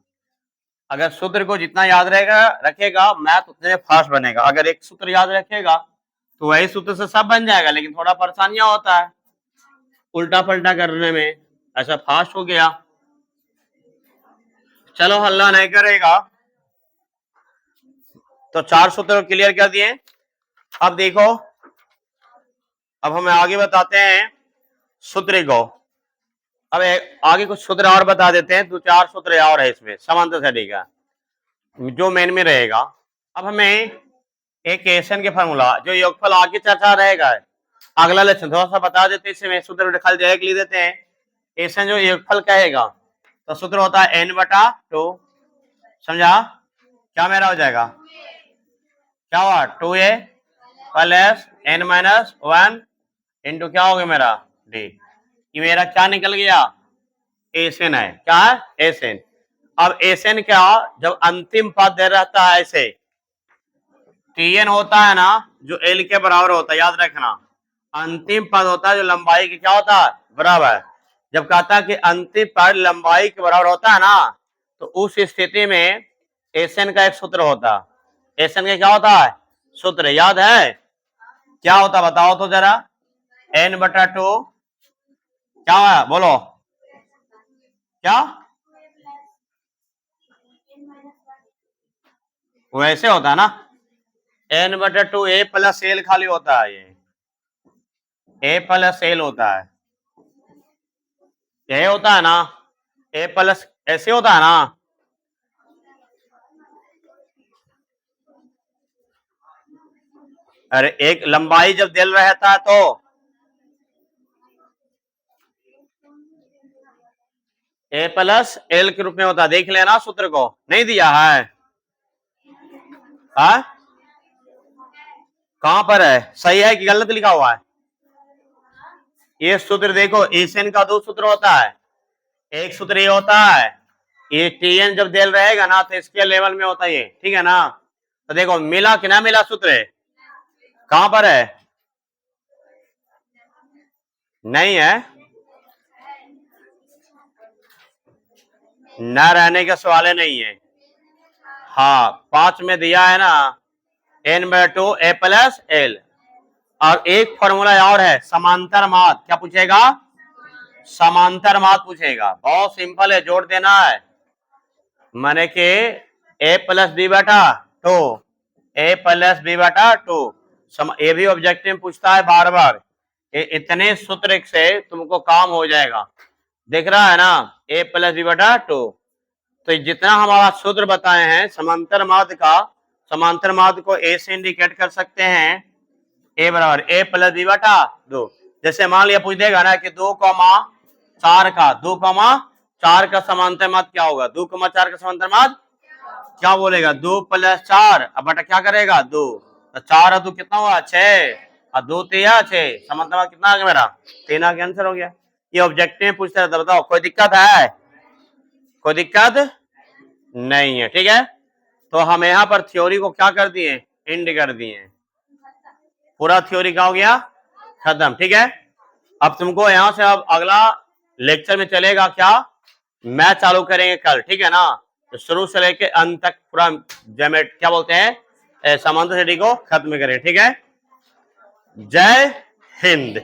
अगर सूत्र को जितना याद रहेगा रखेगा, मैथ उतने फास्ट बनेगा। अगर एक सूत्र याद रखेगा तो वही सूत्र से सब बन जाएगा, लेकिन थोड़ा परेशानियां होता है उल्टा पलटा करने में। ऐसा फास्ट हो गया, चलो हल्ला नहीं करेगा। तो 4 सूत्र क्लियर कर दिए। अब देखो, अब हमें आगे बताते हैं सूत्र को। अब आगे कुछ सूत्र और बता देते हैं, 2-4 सूत्र और है इसमें समांतर सटी का, जो मेन में रहेगा। अब हमें एक एसन के फॉर्मूला, जो योगफल आगे चर्चा रहेगा, अगला लेक्चर थोड़ा सा बता देते हैं, इसमें सूत्र खाली डायरेक्ट लिख देते हैं। एसन जो योगफल कहेगा तो सूत्र होता है n/2, समझा? क्या मेरा हो जाएगा? क्या हुआ? 2a प्लस n-1 इंटू क्या हो गया मेरा? डी। ये मेरा क्या निकल गया? एसन है। क्या है? एसन। अब एसन क्या, जब अंतिम पद दे रहता है ऐसे, tn होता है ना जो l के बराबर होता है, याद रखना। अंतिम पद होता है जो लंबाई के क्या होता है? बराबर। जब कहता है कि अंतिम पद लंबाई के बराबर होता है ना, तो उस स्थिति में एसन का एक सूत्र होता है। एसन का क्या होता है? सूत्र याद है? क्या होता बताओ तो जरा। n/2 क्या है? बोलो क्या? वैसे होता है ना, n/2 a प्लस एल खाली होता है, ये a प्लस एल होता है, यही होता है ना, a प्लस ऐसे होता है ना। अरे एक लंबाई जब दिल रहता है तो a प्लस एल के रूप में होता है, देख लेना सूत्र को, नहीं दिया है? हाँ, कहां पर है? सही है कि गलत लिखा हुआ है? ये सूत्र देखो, ईसेन का 2 सूत्र होता है, एक सूत्र ये होता है, ये टीएन जब डेल रहेगा ना तो इसके लेवल में होता है ये, ठीक है ना। तो देखो मिला कि ना मिला सूत्र है, कहां पर है, नहीं है, न रहने का सवाल है नहीं है। हाँ 5 में दिया है ना n/2 a प्लस एल, और एक फॉर्मूला और है समांतर माद, क्या पूछेगा, समांतर माद पूछेगा, बहुत सिंपल है, जोड़ देना है, माने कि a प्लस बी बटा टू, a प्लस बी बटा टू, ये भी ऑब्जेक्टिव में पूछता है बार बार, इतने सूत्र से तुमको काम हो जाएगा, दिख रहा है ना, a प्लस बी बटा टू। तो जितना हमारा सूत्र बताए हैं समांतर माद का, समांतर माद को a से इंडिकेट कर सकते हैं, a बराबर a प्लस बी बटा 2। जैसे मान लिया पूछ देगा ना कि 2,4 का समांतर माद क्या होगा, 2,4 का समांतर माद क्या बोलेगा, 2 प्लस 4, अब बटा क्या करेगा 2, तो 4 और 2 कितना हुआ 6, और 2 3 6, समांतर माद कितना आ गया मेरा 3 आ गया, आंसर हो गया। ये ऑब्जेक्टिव में पूछता है, बताओ कोई दिक्कत है, कोई दिक्कत नहीं है, ठीक है। तो हम यहाँ पर थ्योरी को क्या कर दिए, एंड कर दिए, पूरा थ्योरी क्या हो गया, खत्म, ठीक है। अब तुमको यहाँ से अब अगला लेक्चर में चलेगा क्या, मैथ चालू करेंगे कल, ठीक है ना। तो शुरू से लेके अंत तक पूरा जेमेट क्या बोलते हैं समांतर को खत्म करें, ठीक है। जय हिंद।